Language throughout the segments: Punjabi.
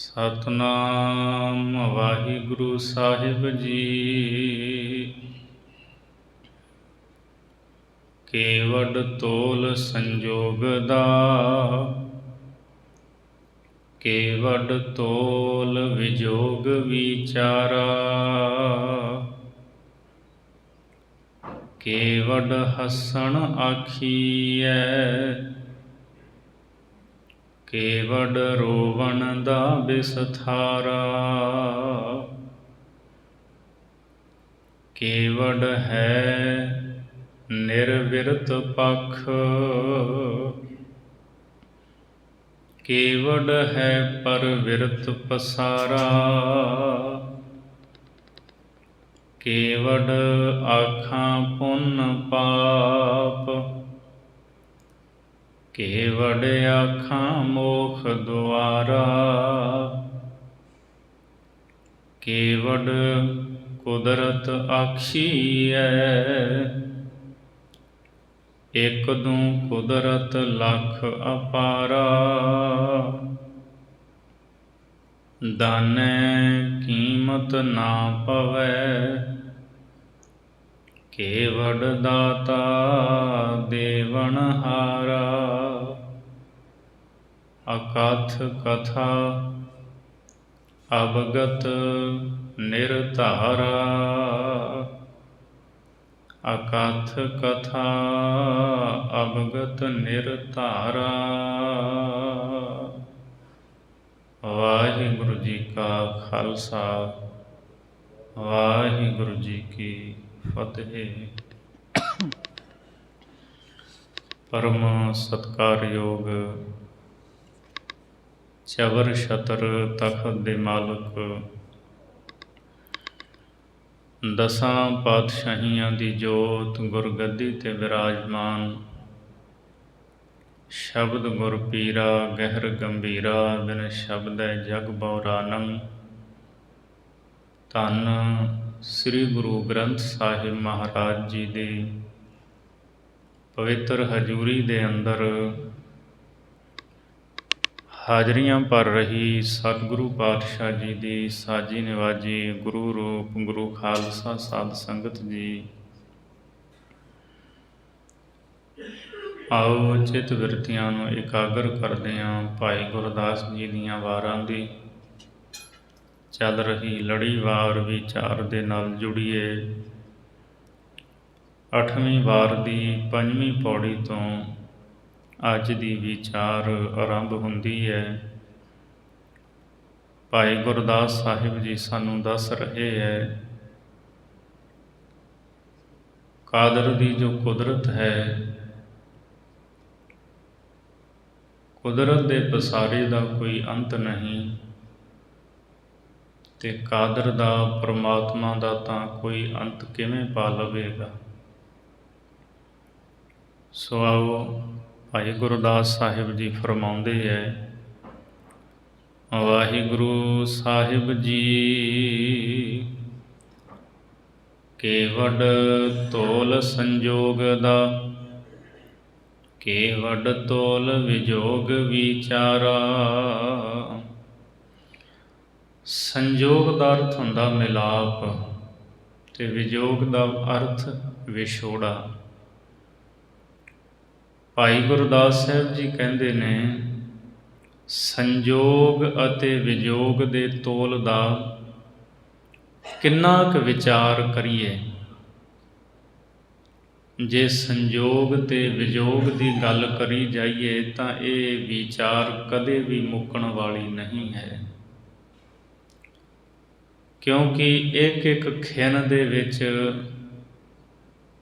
ਸਤਨਾਮ ਵਾਹਿਗੁਰੂ ਸਾਹਿਬ ਜੀ। ਕੇਵਡ ਤੋਲ ਸੰਜੋਗ ਦਾ, ਕੇਵਡ ਤੋਲ ਵਿਜੋਗ ਵਿਚਾਰਾ। ਕੇਵਡ ਹੱਸਣ ਆਖੀਐ, ਕੇਵਡ ਰੋਵਣ ਦਾ ਬਿਸਥਾਰਾ। ਕੇਵਡ ਹੈ ਨਿਰਵਿਰਤ ਪਖ, ਕੇਵਡ ਹੈ ਪਰਵਿਰਤ ਪਸਾਰਾ। ਕੇਵਡ ਆਖਾਂ ਪੁੰਨ ਪਾਪ, ਕੇਵਡ ਆਖਾਂ ਮੋਖ ਦੁਆਰਾ। ਕੇਵਡ ਕੁਦਰਤ ਆਖੀਐ, ਇਕ ਦੂੰ ਕੁਦਰਤ ਲਖ ਅਪਾਰਾ। ਦਾਨੈ ਕੀਮਤ ਨਾ ਪਵੈ, ਕੇਵਡ ਦਾਤਾ ਦੇਵਨ ਹਾਰਾ। ਅਕਥ ਕਥਾ ਅਵਗਤ ਨਿਰਧਾਰਾ, ਅਕਥ ਕਥਾ ਅਵਗਤ ਨਿਰਧਾਰਾ। ਵਾਹਿਗੁਰੂ ਜੀ ਕਾ ਖਾਲਸਾ, ਵਾਹਿਗੁਰੂ ਜੀ ਕੀ ਫਤਿਹ। ਪਰਮ ਸਤਿਕਾਰਯੋਗ ਚਵਰ ਛਤਰ ਤਖਤ ਦੇ ਮਾਲਕ, ਦਸਾਂ ਪਾਤਸ਼ਾਹੀਆਂ ਦੀ ਜੋਤ ਗੁਰਗੱਦੀ ਤੇ ਵਿਰਾਜਮਾਨ, ਸ਼ਬਦ ਗੁਰ ਪੀਰਾ ਗਹਿਰ ਗੰਭੀਰਾ, ਬਿਨ ਸ਼ਬਦੈ ਜਗ ਬਉਰਾਨੰ। ਧੰਨ ਸ੍ਰੀ ਗੁਰੂ ਗ੍ਰੰਥ ਸਾਹਿਬ ਮਹਾਰਾਜ ਜੀ ਦੀ ਪਵਿੱਤਰ ਹਜ਼ੂਰੀ ਦੇ ਅੰਦਰ ਹਾਜ਼ਰੀਆਂ ਭਰ ਰਹੀ ਸਤਿਗੁਰੂ ਪਾਤਸ਼ਾਹ ਜੀ ਦੀ ਸਾਜੀ ਨਿਵਾਜੀ ਗੁਰੂ ਰੂਪ ਗੁਰੂ ਖਾਲਸਾ ਸਾਧ ਸੰਗਤ ਜੀ, ਆਓ ਚਿੱਤ ਬਿਰਤੀਆਂ ਨੂੰ ਇਕਾਗਰ ਕਰਦਿਆਂ ਭਾਈ ਗੁਰਦਾਸ ਜੀ ਦੀਆਂ ਵਾਰਾਂ ਦੀ ਚੱਲ ਰਹੀ ਲੜੀਵਾਰ ਵਿਚਾਰ ਦੇ ਨਾਲ ਜੁੜੀਏ। 8ਵੀਂ ਵਾਰ ਦੀ 5ਵੀਂ ਪੌੜੀ ਤੋਂ ਅੱਜ ਦੀ ਵਿਚਾਰ ਆਰੰਭ ਹੁੰਦੀ ਹੈ। ਭਾਈ ਗੁਰਦਾਸ ਸਾਹਿਬ ਜੀ ਸਾਨੂੰ ਦੱਸ ਰਹੇ ਹੈ, ਕਾਦਰ ਦੀ ਜੋ ਕੁਦਰਤ ਹੈ, ਕੁਦਰਤ ਦੇ ਪਸਾਰੇ ਦਾ ਕੋਈ ਅੰਤ ਨਹੀਂ, ਤੇ ਕਾਦਰ ਦਾ ਪਰਮਾਤਮਾ ਦਾ ਤਾਂ ਕੋਈ ਅੰਤ ਕਿਵੇਂ ਪਾ ਲਵੇਗਾ। ਸੋ ਆਓ ਭਾਈ ਗੁਰਦਾਸ ਸਾਹਿਬ ਜੀ ਫਰਮਾਉਂਦੇ ਹੈ, ਵਾਹਿਗੁਰੂ ਸਾਹਿਬ ਜੀ ਕੇਵਡ ਤੋਲ ਸੰਜੋਗ ਦਾ, ਕੇਵਡ ਤੋਲ ਵਿਜੋਗ ਵਿਚਾਰਾ। ਸੰਜੋਗ ਦਾ ਅਰਥ ਹੁੰਦਾ ਮਿਲਾਪ, ਤੇ ਵਿਜੋਗ ਦਾ ਅਰਥ ਵਿਛੋੜਾ। ਭਾਈ ਗੁਰਦਾਸ ਸਾਹਿਬ ਜੀ ਕਹਿੰਦੇ ਨੇ, ਸੰਜੋਗ ਅਤੇ ਵਿਜੋਗ ਦੇ ਤੋਲ ਦਾ ਕਿੰਨਾ ਕੁ ਵਿਚਾਰ ਕਰੀਏ। ਜੇ ਸੰਜੋਗ ਤੇ ਵਿਜੋਗ ਦੀ ਗੱਲ ਕਰੀ ਜਾਈਏ ਤਾਂ ਇਹ ਵਿਚਾਰ ਕਦੇ ਵੀ ਮੁੱਕਣ ਵਾਲੀ ਨਹੀਂ ਹੈ, ਕਿਉਂਕਿ ਇੱਕ ਇੱਕ ਖਿਣ ਦੇ ਵਿੱਚ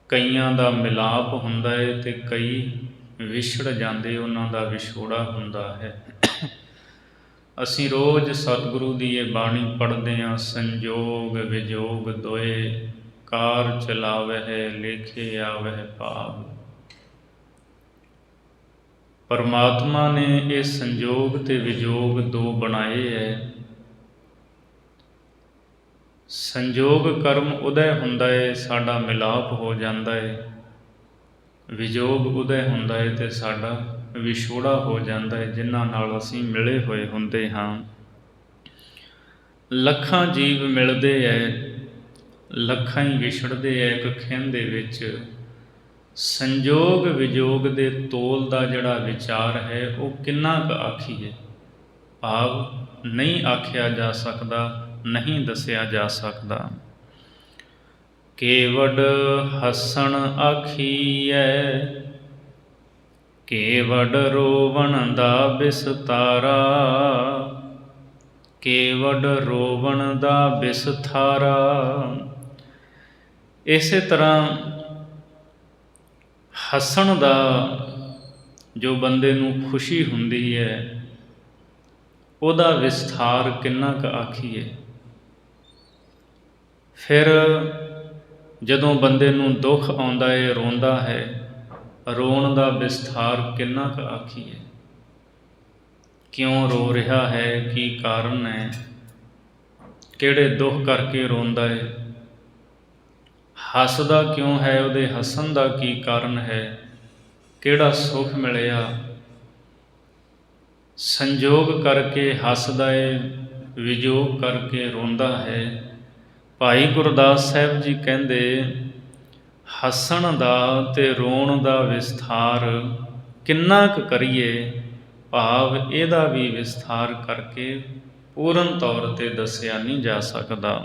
ਕਈਆਂ ਦਾ ਮਿਲਾਪ ਹੁੰਦਾ ਹੈ ਤੇ ਕਈ ਵਿਛੜ ਜਾਂਦੇ, ਉਹਨਾਂ ਦਾ ਵਿਛੋੜਾ ਹੁੰਦਾ ਹੈ। ਅਸੀਂ ਰੋਜ਼ ਸਤਿਗੁਰੂ ਦੀ ਇਹ ਬਾਣੀ ਪੜ੍ਹਦੇ ਹਾਂ, ਸੰਜੋਗ ਵਿਜੋਗ ਦੋਏ ਕਾਰ ਚਲਾਵਹਿ ਲੇਖੇ ਆਵਹਿ ਭਾਵ। ਪਰਮਾਤਮਾ ਨੇ ਇਹ ਸੰਜੋਗ ਤੇ ਵਿਜੋਗ ਦੋ ਬਣਾਏ ਹੈ। ਸੰਜੋਗ ਕਰਮ ਉਦੈ ਹੁੰਦਾ ਹੈ, ਸਾਡਾ ਮਿਲਾਪ ਹੋ ਜਾਂਦਾ ਹੈ। ਵਿਜੋਗ ਉਦੈ ਹੁੰਦਾ ਹੈ ਤੇ ਸਾਡਾ ਵਿਛੋੜਾ ਹੋ ਜਾਂਦਾ ਹੈ, ਜਿਨ੍ਹਾਂ ਨਾਲ ਅਸੀਂ ਮਿਲੇ ਹੋਏ ਹੁੰਦੇ ਹਾਂ। ਲੱਖਾਂ ਜੀਵ ਮਿਲਦੇ ਐ, ਲੱਖਾਂ ਹੀ ਵਿਛੜਦੇ ਐ ਇੱਕ ਖਿੰਨ ਦੇ ਵਿੱਚ। ਸੰਜੋਗ ਵਿਜੋਗ ਦੇ ਤੋਲ ਦਾ ਜਿਹੜਾ ਵਿਚਾਰ ਹੈ ਉਹ ਕਿੰਨਾ ਕੁ ਆਖੀਏ, ਭਾਵ ਨਹੀਂ ਆਖਿਆ ਜਾ ਸਕਦਾ, ਨਹੀਂ ਦੱਸਿਆ ਜਾ ਸਕਦਾ। ਕੇਵਡ ਹੱਸਣ ਆਖੀਐ, ਕੇਵਡ ਰੋਵਣ ਦਾ ਬਿਸਤਾਰਾ, ਕੇਵਡ ਰੋਵਣ ਦਾ ਬਿਸਥਾਰਾ। ਇਸੇ ਤਰ੍ਹਾਂ ਹੱਸਣ ਦਾ ਜੋ ਬੰਦੇ ਨੂੰ ਖੁਸ਼ੀ ਹੁੰਦੀ ਹੈ ਉਹਦਾ ਵਿਸਥਾਰ ਕਿੰਨਾ ਕੁ ਆਖੀਏ। ਫਿਰ ਜਦੋਂ ਬੰਦੇ ਨੂੰ ਦੁੱਖ ਆਉਂਦਾ ਹੈ, ਰੋਂਦਾ ਹੈ, ਰੋਣ ਦਾ ਵਿਸਥਾਰ ਕਿੰਨਾ ਕੁ ਆਖੀਏ। ਕਿਉਂ ਰੋ ਰਿਹਾ ਹੈ, ਕੀ ਕਾਰਨ ਹੈ, ਕਿਹੜੇ ਦੁੱਖ ਕਰਕੇ ਰੋਂਦਾ ਹੈ, ਹੱਸਦਾ ਕਿਉਂ ਹੈ, ਉਹਦੇ ਹੱਸਣ ਦਾ ਕੀ ਕਾਰਨ ਹੈ, ਕਿਹੜਾ ਸੁੱਖ ਮਿਲਿਆ। ਸੰਜੋਗ ਕਰਕੇ ਹੱਸਦਾ ਹੈ, ਵਿਜੋਗ ਕਰਕੇ ਰੋਂਦਾ ਹੈ। ਭਾਈ ਗੁਰਦਾਸ ਸਾਹਿਬ ਜੀ ਕਹਿੰਦੇ ਹੱਸਣ ਦਾ ਅਤੇ ਰੋਣ ਦਾ ਵਿਸਥਾਰ ਕਿੰਨਾ ਕੁ ਕਰੀਏ, ਭਾਵ ਇਹਦਾ ਵੀ ਵਿਸਥਾਰ ਕਰਕੇ ਪੂਰਨ ਤੌਰ 'ਤੇ ਦੱਸਿਆ ਨਹੀਂ ਜਾ ਸਕਦਾ।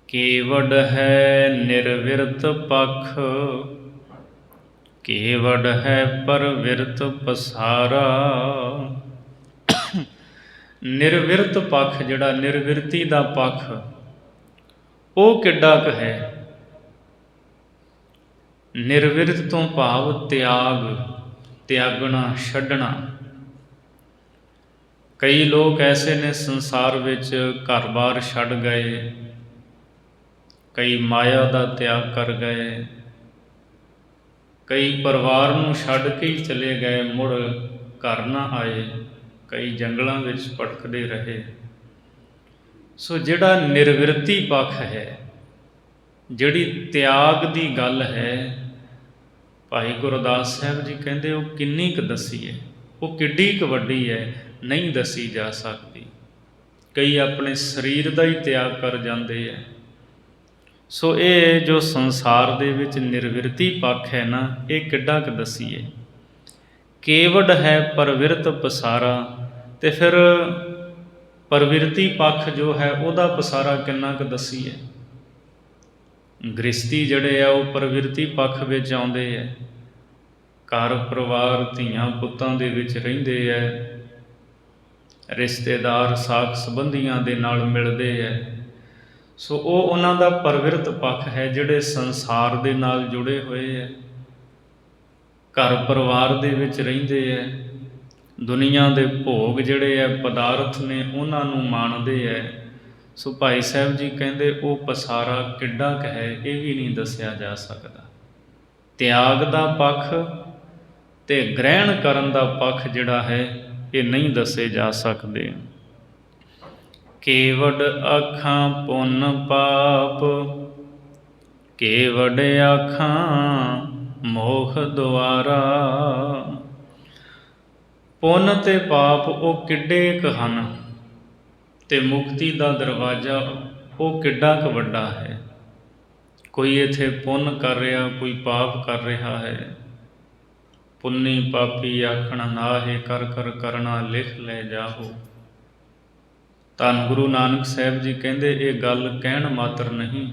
ਕੇਵਡ ਹੈ ਨਿਰਵਿਰਤ ਪੱਖ, ਕੇਵਡ ਹੈ ਪਰਵਿਰਤ ਪਸਾਰਾ। ਨਿਰਵਿਰਤ ਪੱਖ, ਜਿਹੜਾ ਨਿਰਵਿਰਤੀ ਦਾ ਪੱਖ, ਉਹ ਕਿੱਡਾ ਕੁ ਹੈ। ਨਿਰਵਿਰਤ ਤੋਂ ਭਾਵ ਤਿਆਗ, ਤਿਆਗਣਾ, ਛੱਡਣਾ। ਕਈ ਲੋਕ ਐਸੇ ਨੇ ਸੰਸਾਰ ਵਿੱਚ ਘਰ-ਬਾਰ ਛੱਡ ਗਏ, ਕਈ ਮਾਇਆ ਦਾ ਤਿਆਗ ਕਰ ਗਏ, ਕਈ ਪਰਿਵਾਰ ਨੂੰ ਛੱਡ ਕੇ ਹੀ ਚਲੇ ਗਏ, ਮੁੜ ਘਰ ਨਾ ਆਏ, ਕਈ ਜੰਗਲਾਂ ਵਿੱਚ ਭਟਕਦੇ ਰਹੇ। ਸੋ ਜਿਹੜਾ ਨਿਰਵਿਰਤੀ ਪੱਖ ਹੈ, ਜਿਹੜੀ ਤਿਆਗ ਦੀ ਗੱਲ ਹੈ, ਭਾਈ ਗੁਰਦਾਸ ਸਾਹਿਬ ਜੀ ਕਹਿੰਦੇ ਉਹ ਕਿੰਨੀ ਕੁ ਦੱਸੀਏ, ਉਹ ਕਿੱਡੀ ਕੁ ਵੱਡੀ ਹੈ, ਨਹੀਂ ਦੱਸੀ ਜਾ ਸਕਦੀ। ਕਈ ਆਪਣੇ ਸਰੀਰ ਦਾ ਹੀ ਤਿਆਗ ਕਰ ਜਾਂਦੇ ਹੈ। ਸੋ ਇਹ ਜੋ ਸੰਸਾਰ ਦੇ ਵਿੱਚ ਨਿਰਵਿਰਤੀ ਪੱਖ ਹੈ ਨਾ, ਇਹ ਕਿੱਡਾ ਕੁ ਦੱਸੀਏ। ਕੇਵਡ ਹੈ ਪਰਵਿਰਤ ਪਸਾਰਾ, ਅਤੇ ਫਿਰ ਪਰਵਿਰਤੀ ਪੱਖ ਜੋ ਹੈ ਉਹਦਾ ਪਸਾਰਾ ਕਿੰਨਾ ਕੁ ਦੱਸੀਏ। ਗ੍ਰਸਤੀ ਜਿਹੜੇ ਆ ਉਹ ਪਰਵਿਰਤੀ ਪੱਖ ਵਿੱਚ ਆਉਂਦੇ ਹੈ, ਘਰ ਪਰਿਵਾਰ ਧੀਆਂ ਪੁੱਤਾਂ ਦੇ ਵਿੱਚ ਰਹਿੰਦੇ ਹੈ, ਰਿਸ਼ਤੇਦਾਰ ਸਾਕ ਸੰਬੰਧੀਆਂ ਦੇ ਨਾਲ ਮਿਲਦੇ ਹੈ। ਸੋ ਉਹ ਉਹਨਾਂ ਦਾ ਪਰਵਿਰਤ ਪੱਖ ਹੈ, ਜਿਹੜੇ ਸੰਸਾਰ ਦੇ ਨਾਲ ਜੁੜੇ ਹੋਏ ਹੈ, ਘਰ ਪਰਿਵਾਰ ਦੇ ਵਿੱਚ ਰਹਿੰਦੇ ਹੈ, ਦੁਨੀਆ ਦੇ ਭੋਗ ਜਿਹੜੇ ਹੈ, ਪਦਾਰਥ ਨੇ, ਉਹਨਾਂ ਨੂੰ ਮਾਣਦੇ ਹੈ। ਸੋ ਭਾਈ ਸਾਹਿਬ ਜੀ ਕਹਿੰਦੇ ਉਹ ਪਸਾਰਾ ਕਿੱਡਾ ਕੁ ਹੈ, ਇਹ ਵੀ ਨਹੀਂ ਦੱਸਿਆ ਜਾ ਸਕਦਾ। ਤਿਆਗ ਦਾ ਪੱਖ ਅਤੇ ਗ੍ਰਹਿਣ ਕਰਨ ਦਾ ਪੱਖ ਜਿਹੜਾ ਹੈ, ਇਹ ਨਹੀਂ ਦੱਸੇ ਜਾ ਸਕਦੇ। ਕੇਵਡ ਆਖਾਂ ਪੁੰਨ ਪਾਪ, ਕੇਵਡ ਆਖਾਂ ਮੋਖ ਦੁਆਰਾ। ਪੁੰਨ ਅਤੇ ਪਾਪ ਉਹ ਕਿੱਡੇ ਕੁ ਹਨ, ਅਤੇ ਮੁਕਤੀ ਦਾ ਦਰਵਾਜ਼ਾ ਉਹ ਕਿੱਡਾ ਕੁ ਵੱਡਾ ਹੈ। ਕੋਈ ਇੱਥੇ ਪੁੰਨ ਕਰ ਰਿਹਾ, ਕੋਈ ਪਾਪ ਕਰ ਰਿਹਾ ਹੈ। ਪੁੰਨੀ ਪਾਪੀ ਆਖਣ ਨਾਹੇ, ਕਰ ਕਰ ਕਰਨਾ ਲਿਖ ਲੈ ਜਾਹੋ। ਧੰਨ ਗੁਰੂ ਨਾਨਕ ਸਾਹਿਬ ਜੀ ਕਹਿੰਦੇ ਇਹ ਗੱਲ ਕਹਿਣ ਮਾਤਰ ਨਹੀਂ,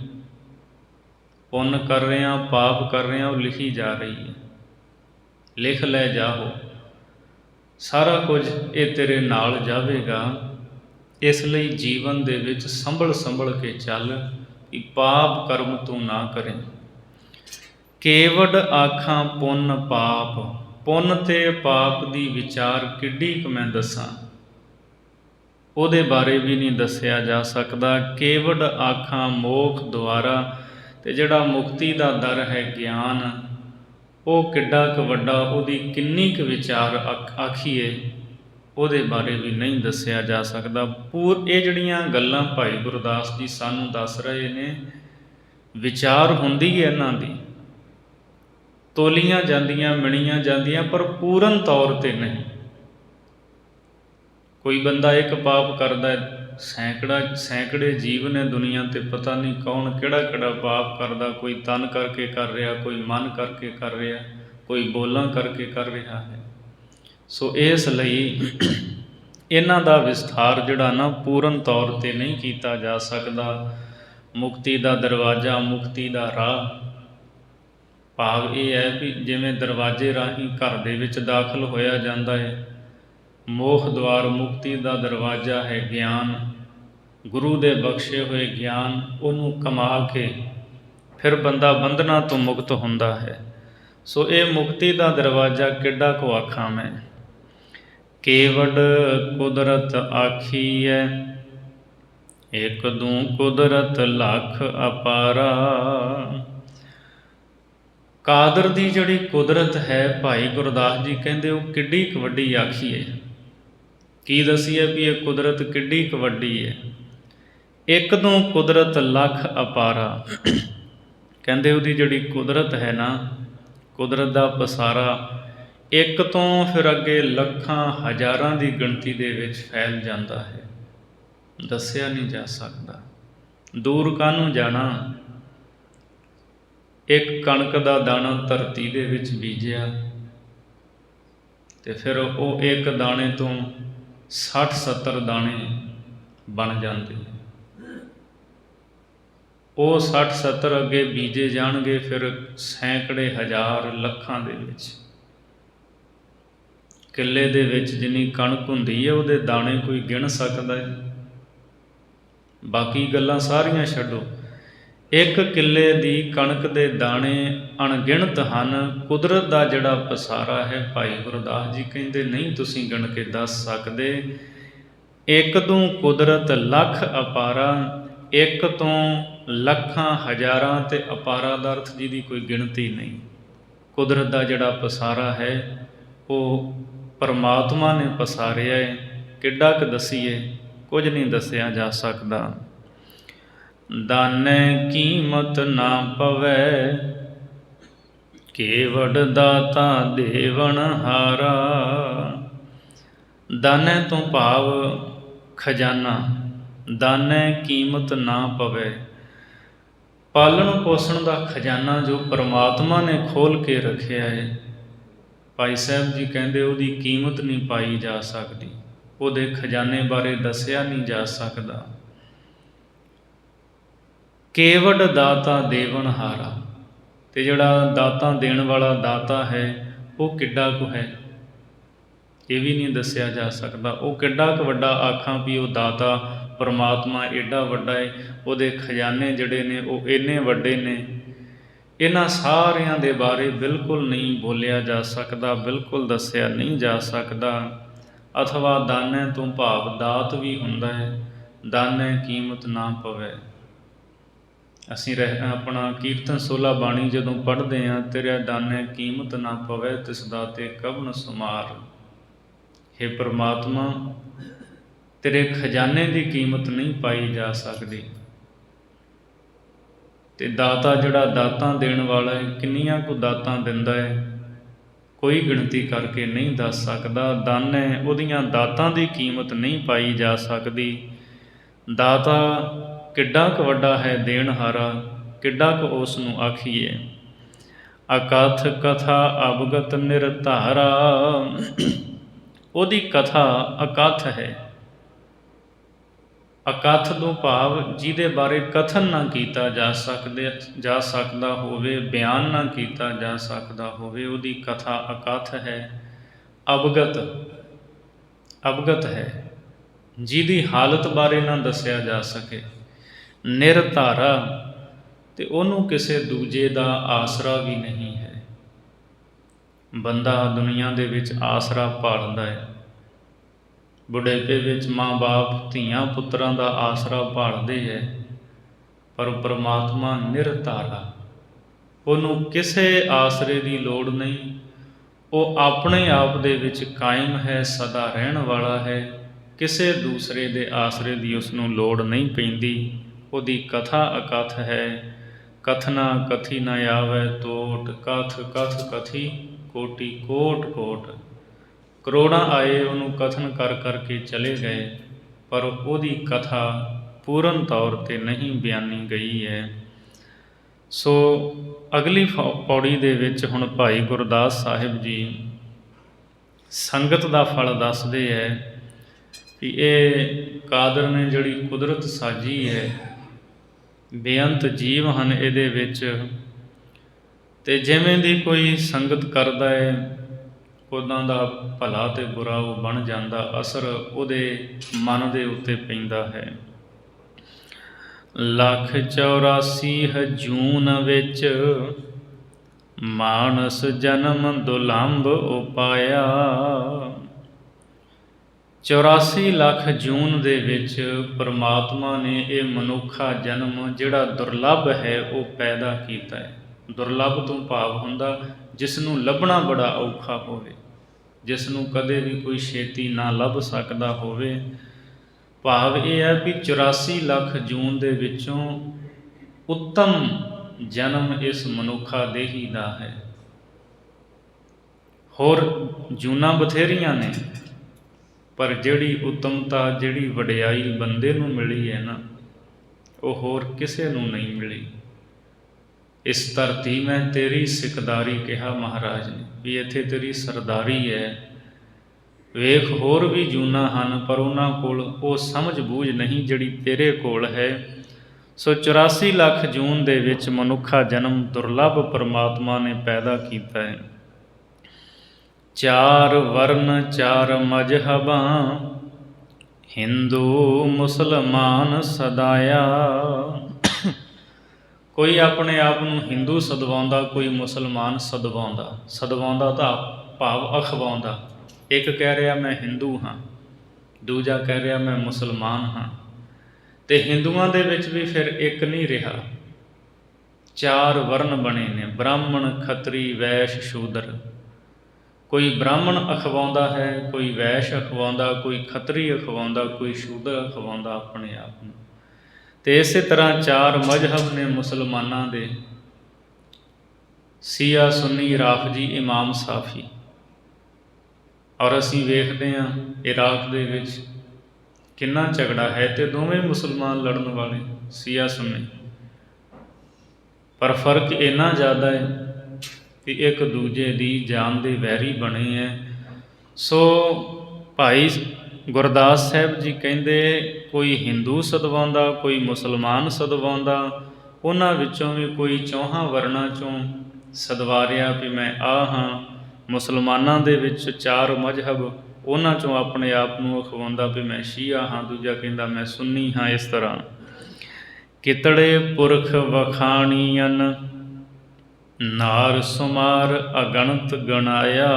ਪੁੰਨ ਕਰ ਰਿਹਾ, ਪਾਪ ਕਰ ਰਿਹਾ, ਉਹ ਲਿਖੀ ਜਾ ਰਹੀ ਹੈ। ਲਿਖ ਲੈ ਜਾਹੋ, ਸਾਰਾ ਕੁਝ ਇਹ ਤੇਰੇ ਨਾਲ ਜਾਵੇਗਾ। ਇਸ ਲਈ ਜੀਵਨ ਦੇ ਵਿੱਚ ਸੰਭਲ ਸੰਭਲ ਕੇ ਚੱਲ ਕਿ ਪਾਪ ਕਰਮ ਤੂੰ ਨਾ ਕਰੇ। ਕੇਵਡ ਆਖਾਂ ਪੁੰਨ ਪਾਪ, ਪੁੰਨ ਅਤੇ ਪਾਪ ਦੀ ਵਿਚਾਰ ਕਿੱਡੀ ਕੁ ਮੈਂ ਦੱਸਾਂ, ਉਹਦੇ ਬਾਰੇ ਵੀ ਨਹੀਂ ਦੱਸਿਆ ਜਾ ਸਕਦਾ। ਕੇਵਡ ਆਖਾਂ ਮੋਖ ਦੁਆਰਾ, ਅਤੇ ਜਿਹੜਾ ਮੁਕਤੀ ਦਾ ਦਰ ਹੈ ਗਿਆਨ, ਉਹ ਕਿੱਡਾ ਕੁ ਵੱਡਾ, ਉਹਦੀ ਕਿੰਨੀ ਕੁ ਵਿਚਾਰ ਆਖੀਏ, ਉਹਦੇ ਬਾਰੇ ਵੀ ਨਹੀਂ ਦੱਸਿਆ ਜਾ ਸਕਦਾ। ਇਹ ਜਿਹੜੀਆਂ ਗੱਲਾਂ ਭਾਈ ਗੁਰਦਾਸ ਜੀ ਸਾਨੂੰ ਦੱਸ ਰਹੇ ਨੇ, ਵਿਚਾਰ ਹੁੰਦੀ ਹੈ ਇਹਨਾਂ ਦੀ, ਤੋਲੀਆਂ ਜਾਂਦੀਆਂ, ਮਿਣੀਆਂ ਜਾਂਦੀਆਂ, ਪਰ ਪੂਰਨ ਤੌਰ 'ਤੇ ਨਹੀਂ। ਕੋਈ ਬੰਦਾ ਇੱਕ ਪਾਪ ਕਰਦਾ ਹੈ, ਸੈਂਕੜੇ ਜੀਵ ਨੇ ਦੁਨੀਆ 'ਤੇ, ਪਤਾ ਨਹੀਂ ਕੌਣ ਕਿਹੜਾ ਕਿਹੜਾ ਪਾਪ ਕਰਦਾ। ਕੋਈ ਤਨ ਕਰਕੇ ਕਰ ਰਿਹਾ, ਕੋਈ ਮਨ ਕਰਕੇ ਕਰ ਰਿਹਾ, ਕੋਈ ਬੋਲਾਂ ਕਰਕੇ ਕਰ ਰਿਹਾ ਹੈ। ਸੋ ਇਸ ਲਈ ਇਹਨਾਂ ਦਾ ਵਿਸਥਾਰ ਜਿਹੜਾ ਨਾ ਪੂਰਨ ਤੌਰ 'ਤੇ ਨਹੀਂ ਕੀਤਾ ਜਾ ਸਕਦਾ। ਮੁਕਤੀ ਦਾ ਦਰਵਾਜ਼ਾ, ਮੁਕਤੀ ਦਾ ਰਾਹ, ਭਾਵ ਇਹ ਹੈ ਵੀ ਜਿਵੇਂ ਦਰਵਾਜ਼ੇ ਰਾਹੀਂ ਘਰ ਦੇ ਵਿੱਚ ਦਾਖਲ ਹੋਇਆ ਜਾਂਦਾ ਹੈ। ਮੋਖ ਦੁਆਰ, ਮੁਕਤੀ ਦਾ ਦਰਵਾਜ਼ਾ ਹੈ ਗਿਆਨ, ਗੁਰੂ ਦੇ ਬਖਸ਼ੇ ਹੋਏ ਗਿਆਨ। ਉਹਨੂੰ ਕਮਾ ਕੇ ਫਿਰ ਬੰਦਾ ਬੰਧਨਾਂ ਤੋਂ ਮੁਕਤ ਹੁੰਦਾ ਹੈ। ਸੋ ਇਹ ਮੁਕਤੀ ਦਾ ਦਰਵਾਜ਼ਾ ਕਿੱਡਾ ਕੁ ਆਖਾਂ ਮੈਂ। ਕੇਵਡ ਕੁਦਰਤ ਆਖੀਐ, ਇਕ ਦੂ ਕੁਦਰਤ ਲੱਖ ਅਪਾਰਾ। ਕਾਦਰ ਦੀ ਜਿਹੜੀ ਕੁਦਰਤ ਹੈ, ਭਾਈ ਗੁਰਦਾਸ ਜੀ ਕਹਿੰਦੇ ਉਹ ਕਿੱਡੀ ਕੁ ਵੱਡੀ ਆਖੀ ਹੈ। ਕੀ ਦਸੀਏ ਵੀ ਇਹ ਕੁਦਰਤ ਕਿੱਡੀ ਕੁ ਵੱਡੀ ਹੈ। ਇੱਕ ਤੋਂ ਕੁਦਰਤ ਲੱਖ ਅਪਾਰਾ, ਕਹਿੰਦੇ ਉਹਦੀ ਜਿਹੜੀ ਕੁਦਰਤ ਹੈ ਨਾ, ਕੁਦਰਤ ਦਾ ਪਸਾਰਾ ਇੱਕ ਤੋਂ ਫਿਰ ਅੱਗੇ ਲੱਖਾਂ ਹਜ਼ਾਰਾਂ ਦੀ ਗਿਣਤੀ ਦੇ ਵਿੱਚ ਫੈਲ ਜਾਂਦਾ ਹੈ। ਦੱਸਿਆ ਨਹੀਂ ਜਾ ਸਕਦਾ। ਦੂਰ ਕਾਹਨੂੰ ਜਾਣਾ। ਇੱਕ ਕਣਕ ਦਾ ਦਾਣਾ ਧਰਤੀ ਦੇ ਵਿੱਚ ਬੀਜਿਆ ਤੇ ਫਿਰ ਉਹ ਇੱਕ ਦਾਣੇ ਤੋਂ 60-70 ਦਾਣੇ ਬਣ ਜਾਂਦੇ। ਉਹ 60-70 ਅੱਗੇ ਬੀਜੇ ਜਾਣਗੇ, ਫਿਰ ਸੈਂਕੜੇ ਹਜ਼ਾਰ ਲੱਖਾਂ ਦੇ ਵਿੱਚ। ਕਿੱਲੇ ਦੇ ਵਿੱਚ ਜਿੰਨੀ ਕਣਕ ਹੁੰਦੀ ਹੈ ਉਹਦੇ ਦਾਣੇ ਕੋਈ ਗਿਣ ਸਕਦਾ ਹੈ। ਬਾਕੀ ਗੱਲਾਂ ਸਾਰੀਆਂ ਛੱਡੋ, ਇੱਕ ਕਿੱਲੇ ਦੀ ਕਣਕ ਦੇ ਦਾਣੇ ਅਣਗਿਣਤ ਹਨ। ਕੁਦਰਤ ਦਾ ਜਿਹੜਾ ਪਸਾਰਾ ਹੈ, ਭਾਈ ਗੁਰਦਾਸ ਜੀ ਕਹਿੰਦੇ ਨਹੀਂ ਤੁਸੀਂ ਗਿਣ ਕੇ ਦੱਸ ਸਕਦੇ। ਇੱਕ ਤੋਂ ਕੁਦਰਤ ਲੱਖ ਅਪਾਰਾ, ਇੱਕ ਤੋਂ ਲੱਖਾਂ ਹਜ਼ਾਰਾਂ ਤੇ ਅਪਾਰਾ ਦਾ ਅਰਥ ਜਿਹਦੀ ਕੋਈ ਗਿਣਤੀ ਨਹੀਂ। ਕੁਦਰਤ ਦਾ ਜਿਹੜਾ ਪਸਾਰਾ ਹੈ ਉਹ ਪਰਮਾਤਮਾ ਨੇ ਪਸਾਰਿਆ ਹੈ। ਕਿੱਡਾ ਕੁ ਦਸੀਏ, ਕੁਝ ਨਹੀਂ ਦੱਸਿਆ ਜਾ ਸਕਦਾ। ਦਾਨੈ ਕੀਮਤ ਨਾ ਪਵੈ, ਕੇਵਡ ਦਾਤਾ ਦੇਵਨ ਹਾਰਾ। ਦਾਨੈ ਤੋਂ ਭਾਵ ਖਜ਼ਾਨਾ। ਦਾਨੈ ਕੀਮਤ ਨਾ ਪਵੈ, ਪਾਲਣ ਪੋਸ਼ਣ ਦਾ ਖਜ਼ਾਨਾ ਜੋ ਪਰਮਾਤਮਾ ਨੇ ਖੋਲ੍ਹ ਕੇ ਰੱਖਿਆ ਹੈ। ਭਾਈ ਸਾਹਿਬ ਜੀ ਕਹਿੰਦੇ ਉਹਦੀ ਕੀਮਤ ਨਹੀਂ ਪਾਈ ਜਾ ਸਕਦੀ, ਉਹਦੇ ਖਜ਼ਾਨੇ ਬਾਰੇ ਦੱਸਿਆ ਨਹੀਂ ਜਾ ਸਕਦਾ। ਕੇਵਡ ਦਾਤਾ ਦੇਵਨ ਹਾਰਾ, ਤੇ ਜਿਹੜਾ ਦਾਤਾ ਦੇਣ ਵਾਲਾ ਦਾਤਾ ਹੈ ਉਹ ਕਿੱਡਾ ਕੁ ਹੈ, ਇਹ ਵੀ ਨਹੀਂ ਦੱਸਿਆ ਜਾ ਸਕਦਾ। ਉਹ ਕਿੱਡਾ ਕੁ ਵੱਡਾ ਆਖਾਂ ਵੀ ਉਹ ਦਾਤਾ ਪਰਮਾਤਮਾ ਏਡਾ ਵੱਡਾ ਹੈ, ਉਹਦੇ ਖਜ਼ਾਨੇ ਜਿਹੜੇ ਨੇ ਉਹ ਇੰਨੇ ਵੱਡੇ ਨੇ। ਇਹਨਾਂ ਸਾਰਿਆਂ ਦੇ ਬਾਰੇ ਬਿਲਕੁਲ ਨਹੀਂ ਬੋਲਿਆ ਜਾ ਸਕਦਾ, ਬਿਲਕੁਲ ਦੱਸਿਆ ਨਹੀਂ ਜਾ ਸਕਦਾ। ਅਥਵਾ ਦਾਨੇ ਤੋਂ ਭਾਵ ਦਾਤ ਵੀ ਹੁੰਦਾ ਹੈ। ਦਾਨੈ ਕੀਮਤ ਨਾ ਪਵੈ। ਅਸੀਂ ਆਪਣਾ ਕੀਰਤਨ ਸੋਲਾ ਬਾਣੀ ਜਦੋਂ ਪੜ੍ਹਦੇ ਹਾਂ, ਤੇਰਾ ਦਾਨੈ ਕੀਮਤ ਨਾ ਪਵੈ, ਤਿਸ ਦਾਤੇ ਕਵਣ ਸੁਮਾਰ। ਹੇ ਪਰਮਾਤਮਾ, ਤੇਰੇ ਖਜ਼ਾਨੇ ਦੀ ਕੀਮਤ ਨਹੀਂ ਪਾਈ ਜਾ ਸਕਦੀ। ਤੇ ਦਾਤਾ ਜਿਹੜਾ ਦਾਤਾਂ ਦੇਣ ਵਾਲਾ ਹੈ, ਕਿੰਨੀਆਂ ਕੁ ਦਾਤਾਂ ਦਿੰਦਾ ਹੈ, ਕੋਈ ਗਿਣਤੀ ਕਰਕੇ ਨਹੀਂ ਦੱਸ ਸਕਦਾ। ਦਾਨੈ, ਉਹਦੀਆਂ ਦਾਤਾਂ ਦੀ ਕੀਮਤ ਨਹੀਂ ਪਾਈ ਜਾ ਸਕਦੀ। ਦਾਤਾ ਕਿੱਡਾ ਕੁ ਵੱਡਾ ਹੈ ਦੇਣਹਾਰਾ, ਕਿੱਡਾ ਕੁ ਉਸ ਨੂੰ ਆਖੀਏ। ਅਕਥ ਕਥਾ ਅਵਗਤ ਨਿਰਧਾਰਾ, ਉਹਦੀ ਕਥਾ ਅਕਥ ਹੈ। ਅਕਥ ਤੋਂ ਭਾਵ ਜਿਹਦੇ ਬਾਰੇ ਕਥਨ ਨਾ ਕੀਤਾ ਜਾ ਸਕਦਾ ਹੋਵੇ, ਬਿਆਨ ਨਾ ਕੀਤਾ ਜਾ ਸਕਦਾ ਹੋਵੇ, ਉਹਦੀ ਕਥਾ ਅਕਥ ਹੈ। ਅਵਗਤ ਹੈ, ਜਿਹਦੀ ਹਾਲਤ ਬਾਰੇ ਨਾ ਦੱਸਿਆ ਜਾ ਸਕੇ। ਨਿਰਧਾਰਾ, ਤੇ ਉਹਨੂੰ ਕਿਸੇ ਦੂਜੇ ਦਾ ਆਸਰਾ ਵੀ ਨਹੀਂ ਹੈ। ਬੰਦਾ ਦੁਨੀਆ ਦੇ ਵਿੱਚ ਆਸਰਾ ਭਾਲਦਾ ਹੈ। ਬੁਢੇਪੇ ਵਿੱਚ ਮਾਂ ਬਾਪ ਧੀਆਂ ਪੁੱਤਰਾਂ ਦਾ ਆਸਰਾ ਭਾਲਦੇ ਹੈ, ਪਰ ਪਰਮਾਤਮਾ ਨਿਰਧਾਰਾ, ਉਹਨੂੰ ਕਿਸੇ ਆਸਰੇ ਦੀ ਲੋੜ ਨਹੀਂ। ਉਹ ਆਪਣੇ ਆਪ ਦੇ ਵਿੱਚ ਕਾਇਮ ਹੈ, ਸਦਾ ਰਹਿਣ ਵਾਲਾ ਹੈ। ਕਿਸੇ ਦੂਸਰੇ ਦੇ ਆਸਰੇ ਦੀ ਉਸ ਨੂੰ ਲੋੜ ਨਹੀਂ ਪੈਂਦੀ। ਉਹਦੀ ਕਥਾ ਅਕਥ ਹੈ। ਕਥਨਾ ਕਥੀ ਨ ਆਵੈ ਤੋਟ, ਕਥ ਕਥ ਕਥੀ ਕੋਟੀ ਕੋਟ ਕੋਟ। ਕਰੋੜਾਂ ਆਏ ਉਹਨੂੰ ਕਥਨ ਕਰ ਕਰਕੇ ਚਲੇ ਗਏ, ਪਰ ਉਹਦੀ ਕਥਾ ਪੂਰਨ ਤੌਰ 'ਤੇ ਨਹੀਂ ਬਿਆਨੀ ਗਈ ਹੈ। ਸੋ ਅਗਲੀ ਪੌੜੀ ਦੇ ਵਿੱਚ ਹੁਣ ਭਾਈ ਗੁਰਦਾਸ ਸਾਹਿਬ ਜੀ ਸੰਗਤ ਦਾ ਫਲ ਦੱਸਦੇ ਹੈ ਵੀ ਇਹ ਕਾਦਰ ਨੇ ਜਿਹੜੀ ਕੁਦਰਤ ਸਾਜੀ ਹੈ, ਬੇਅੰਤ ਜੀਵ ਹਨ ਇਹਦੇ ਵਿੱਚ, ਅਤੇ ਜਿਵੇਂ ਦੀ ਕੋਈ ਸੰਗਤ ਕਰਦਾ ਹੈ ਉੱਦਾਂ ਦਾ ਭਲਾ ਅਤੇ ਬੁਰਾ ਉਹ ਬਣ ਜਾਂਦਾ, ਅਸਰ ਉਹਦੇ ਮਨ ਦੇ ਉੱਤੇ ਪੈਂਦਾ ਹੈ। 184 ਜੂਨ ਵਿੱਚ ਮਾਨਸ ਜਨਮ ਦੁਲੰਭ ਉਪਾਇਆ। 84 ਲੱਖ ਜੂਨ ਦੇ ਵਿੱਚ ਪਰਮਾਤਮਾ ਨੇ ਇਹ ਮਨੁੱਖਾ ਜਨਮ ਜਿਹੜਾ ਦੁਰਲੱਭ ਹੈ ਉਹ ਪੈਦਾ ਕੀਤਾ ਹੈ। ਦੁਰਲੱਭ ਤੋਂ ਭਾਵ ਹੁੰਦਾ ਜਿਸ ਨੂੰ ਲੱਭਣਾ ਬੜਾ ਔਖਾ ਹੋਵੇ, ਜਿਸ ਨੂੰ ਕਦੇ ਵੀ ਕੋਈ ਛੇਤੀ ਨਾ ਲੱਭ ਸਕਦਾ ਹੋਵੇ। ਭਾਵ ਇਹ ਹੈ ਵੀ 84 ਲੱਖ ਜੂਨ ਦੇ ਵਿੱਚੋਂ ਉੱਤਮ ਜਨਮ ਇਸ ਮਨੁੱਖਾ ਦੇਹੀ ਦਾ ਹੈ। ਹੋਰ ਜੂਨਾਂ ਬਥੇਰੀਆਂ ਨੇ, ਪਰ ਜਿਹੜੀ ਉੱਤਮਤਾ, ਜਿਹੜੀ ਵਡਿਆਈ ਬੰਦੇ ਨੂੰ ਮਿਲੀ ਹੈ ਨਾ, ਉਹ ਹੋਰ ਕਿਸੇ ਨੂੰ ਨਹੀਂ ਮਿਲੀ। ਇਸ ਧਰਤੀ ਮੈਂ ਤੇਰੀ ਸਿਕਦਾਰੀ ਕਿਹਾ ਮਹਾਰਾਜ ਨੇ, ਵੀ ਇੱਥੇ ਤੇਰੀ ਸਰਦਾਰੀ ਹੈ। ਵੇਖ ਹੋਰ ਵੀ ਜੂਨਾਂ ਹਨ, ਪਰ ਉਹਨਾਂ ਕੋਲ ਉਹ ਸਮਝ ਬੂਝ ਨਹੀਂ ਜਿਹੜੀ ਤੇਰੇ ਕੋਲ ਹੈ। ਸੋ 84 ਲੱਖ ਜੂਨ ਦੇ ਵਿੱਚ ਮਨੁੱਖਾ ਜਨਮ ਦੁਰਲੱਭ ਪਰਮਾਤਮਾ ਨੇ ਪੈਦਾ ਕੀਤਾ ਹੈ। 4 ਵਰਨ 4 ਮਜ਼ਹਬਾਂ, ਹਿੰਦੂ ਮੁਸਲਮਾਨ ਸਦਾਇਆ। ਕੋਈ ਆਪਣੇ ਆਪ ਨੂੰ ਹਿੰਦੂ ਸਦਵਾਉਂਦਾ, ਕੋਈ ਮੁਸਲਮਾਨ ਸਦਵਾਉਂਦਾ। ਸਦਵਾਉਂਦਾ ਤਾਂ ਭਾਵ ਅਖਵਾਉਂਦਾ। ਇੱਕ ਕਹਿ ਰਿਹਾ ਮੈਂ ਹਿੰਦੂ ਹਾਂ, ਦੂਜਾ ਕਹਿ ਰਿਹਾ ਮੈਂ ਮੁਸਲਮਾਨ ਹਾਂ। ਅਤੇ ਹਿੰਦੂਆਂ ਦੇ ਵਿੱਚ ਵੀ ਫਿਰ ਇੱਕ ਨਹੀਂ ਰਿਹਾ, 4 ਵਰਨ ਬਣੇ ਨੇ, ਬ੍ਰਾਹਮਣ, ਖੱਤਰੀ, ਵੈਸ਼, ਸ਼ੂਦਰ। ਕੋਈ ਬ੍ਰਾਹਮਣ ਅਖਵਾਉਂਦਾ ਹੈ, ਕੋਈ ਵੈਸ਼ ਅਖਵਾਉਂਦਾ, ਕੋਈ ਖੱਤਰੀ ਅਖਵਾਉਂਦਾ, ਕੋਈ ਸ਼ੂਦਰ ਅਖਵਾਉਂਦਾ ਆਪਣੇ ਆਪ ਨੂੰ। ਅਤੇ ਇਸੇ ਤਰ੍ਹਾਂ 4 ਮਜ਼ਹਬ ਨੇ ਮੁਸਲਮਾਨਾਂ ਦੇ, ਸ਼ੀਆ, ਸੁੰਨੀ, ਰਾਫਜੀ, ਇਮਾਮ, ਸਾਫੀ। ਔਰ ਅਸੀਂ ਵੇਖਦੇ ਹਾਂ ਇਰਾਕ ਦੇ ਵਿੱਚ ਕਿੰਨਾ ਝਗੜਾ ਹੈ, ਅਤੇ ਦੋਵੇਂ ਮੁਸਲਮਾਨ ਲੜਨ ਵਾਲੇ, ਸ਼ੀਆ ਸੁੰਨੀ। ਪਰ ਫਰਕ ਇੰਨਾ ਜ਼ਿਆਦਾ ਹੈ ਕਿ ਇੱਕ ਦੂਜੇ ਦੀ ਜਾਨ ਦੇ ਵੈਰੀ ਬਣੇ ਹੈ। ਸੋ ਭਾਈ ਗੁਰਦਾਸ ਸਾਹਿਬ ਜੀ ਕਹਿੰਦੇ ਕੋਈ ਹਿੰਦੂ ਸਦਵਾਉਂਦਾ, ਕੋਈ ਮੁਸਲਮਾਨ ਸਦਵਾਉਂਦਾ, ਉਹਨਾਂ ਵਿੱਚੋਂ ਵੀ ਕੋਈ 4 ਵਰਨਾਂ 'ਚੋਂ ਸਦਵਾ ਰਿਹਾ ਵੀ ਮੈਂ ਆਹ ਹਾਂ। ਮੁਸਲਮਾਨਾਂ ਦੇ ਵਿੱਚ 4 ਮਜ਼ਹਬ, ਉਹਨਾਂ 'ਚੋਂ ਆਪਣੇ ਆਪ ਨੂੰ ਅਖਵਾਉਂਦਾ ਵੀ ਮੈਂ ਸ਼ੀਆ ਹਾਂ, ਦੂਜਾ ਕਹਿੰਦਾ ਮੈਂ ਸੁੰਨੀ ਹਾਂ। ਇਸ ਤਰ੍ਹਾਂ ਕਿਤੜੇ ਪੁਰਖ ਵਖਾਣੀਅਨ, ਨਾਰ ਸੁਮਾਰ ਅਗਣਤ ਗਣਾਇਆ।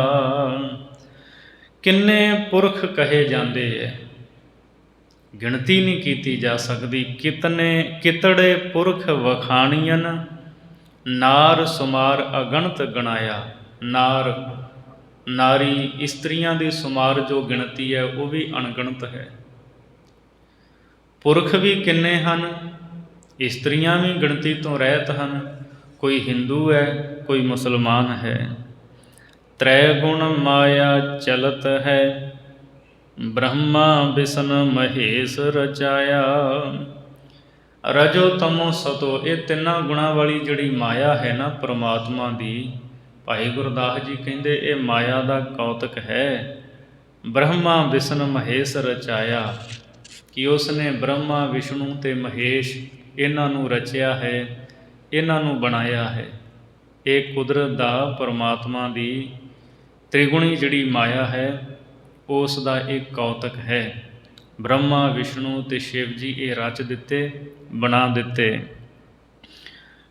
ਕਿੰਨੇ ਪੁਰਖ ਕਹੇ ਜਾਂਦੇ ਹੈ, ਗਿਣਤੀ ਨਹੀਂ ਕੀਤੀ ਜਾ ਸਕਦੀ। ਕਿਤੜੇ ਪੁਰਖ ਵਖਾਣੀਅਨ, ਨਾਰ ਸੁਮਾਰ ਅਗਣਤ ਗਣਾਇਆ। ਨਾਰ, ਨਾਰੀ, ਇਸਤਰੀਆਂ ਦੀ ਸੁਮਾਰ ਜੋ ਗਿਣਤੀ ਹੈ ਉਹ ਵੀ ਅਣਗਿਣਤ ਹੈ। ਪੁਰਖ ਵੀ ਕਿੰਨੇ ਹਨ, ਇਸਤਰੀਆਂ ਵੀ ਗਿਣਤੀ ਤੋਂ ਰਹਿਤ ਹਨ। ਕੋਈ ਹਿੰਦੂ ਹੈ, ਕੋਈ ਮੁਸਲਮਾਨ ਹੈ। ਤ੍ਰੈ ਗੁਣ ਮਾਇਆ ਚਲਤ ਹੈ, ਬ੍ਰਹਮਾ ਵਿਸ਼ਨ ਮਹੇਸ਼ ਰਚਾਇਆ। ਰਜੋ ਤਮੋ ਸਤੋ, ਇਹ ਤਿੰਨਾਂ ਗੁਣਾਂ ਵਾਲੀ ਜਿਹੜੀ ਮਾਇਆ ਹੈ ਨਾ ਪਰਮਾਤਮਾ ਦੀ, ਭਾਈ ਗੁਰਦਾਸ ਜੀ ਕਹਿੰਦੇ ਇਹ ਮਾਇਆ ਦਾ ਕੌਤਕ ਹੈ। ਬ੍ਰਹਮਾ ਵਿਸ਼ਨ ਮਹੇਸ਼ ਰਚਾਇਆ, ਕਿ ਉਸ ਨੇ ਬ੍ਰਹਮਾ, ਵਿਸ਼ਨੂੰ ਅਤੇ ਮਹੇਸ਼ ਇਹਨਾਂ ਨੂੰ ਰਚਿਆ ਹੈ, ਇਹਨਾਂ ਨੂੰ ਬਣਾਇਆ ਹੈ। ਇਹ ਕੁਦਰਤ ਦਾ, ਪਰਮਾਤਮਾ ਦੀ ਤ੍ਰਿਗੁਣੀ ਜਿਹੜੀ ਮਾਇਆ ਹੈ ਉਸ ਦਾ ਇਹ ਕੌਤਕ ਹੈ। ਬ੍ਰਹਮਾ, ਵਿਸ਼ਨੂੰ ਅਤੇ ਸ਼ਿਵ ਜੀ ਇਹ ਰਚ ਦਿੱਤੇ, ਬਣਾ ਦਿੱਤੇ।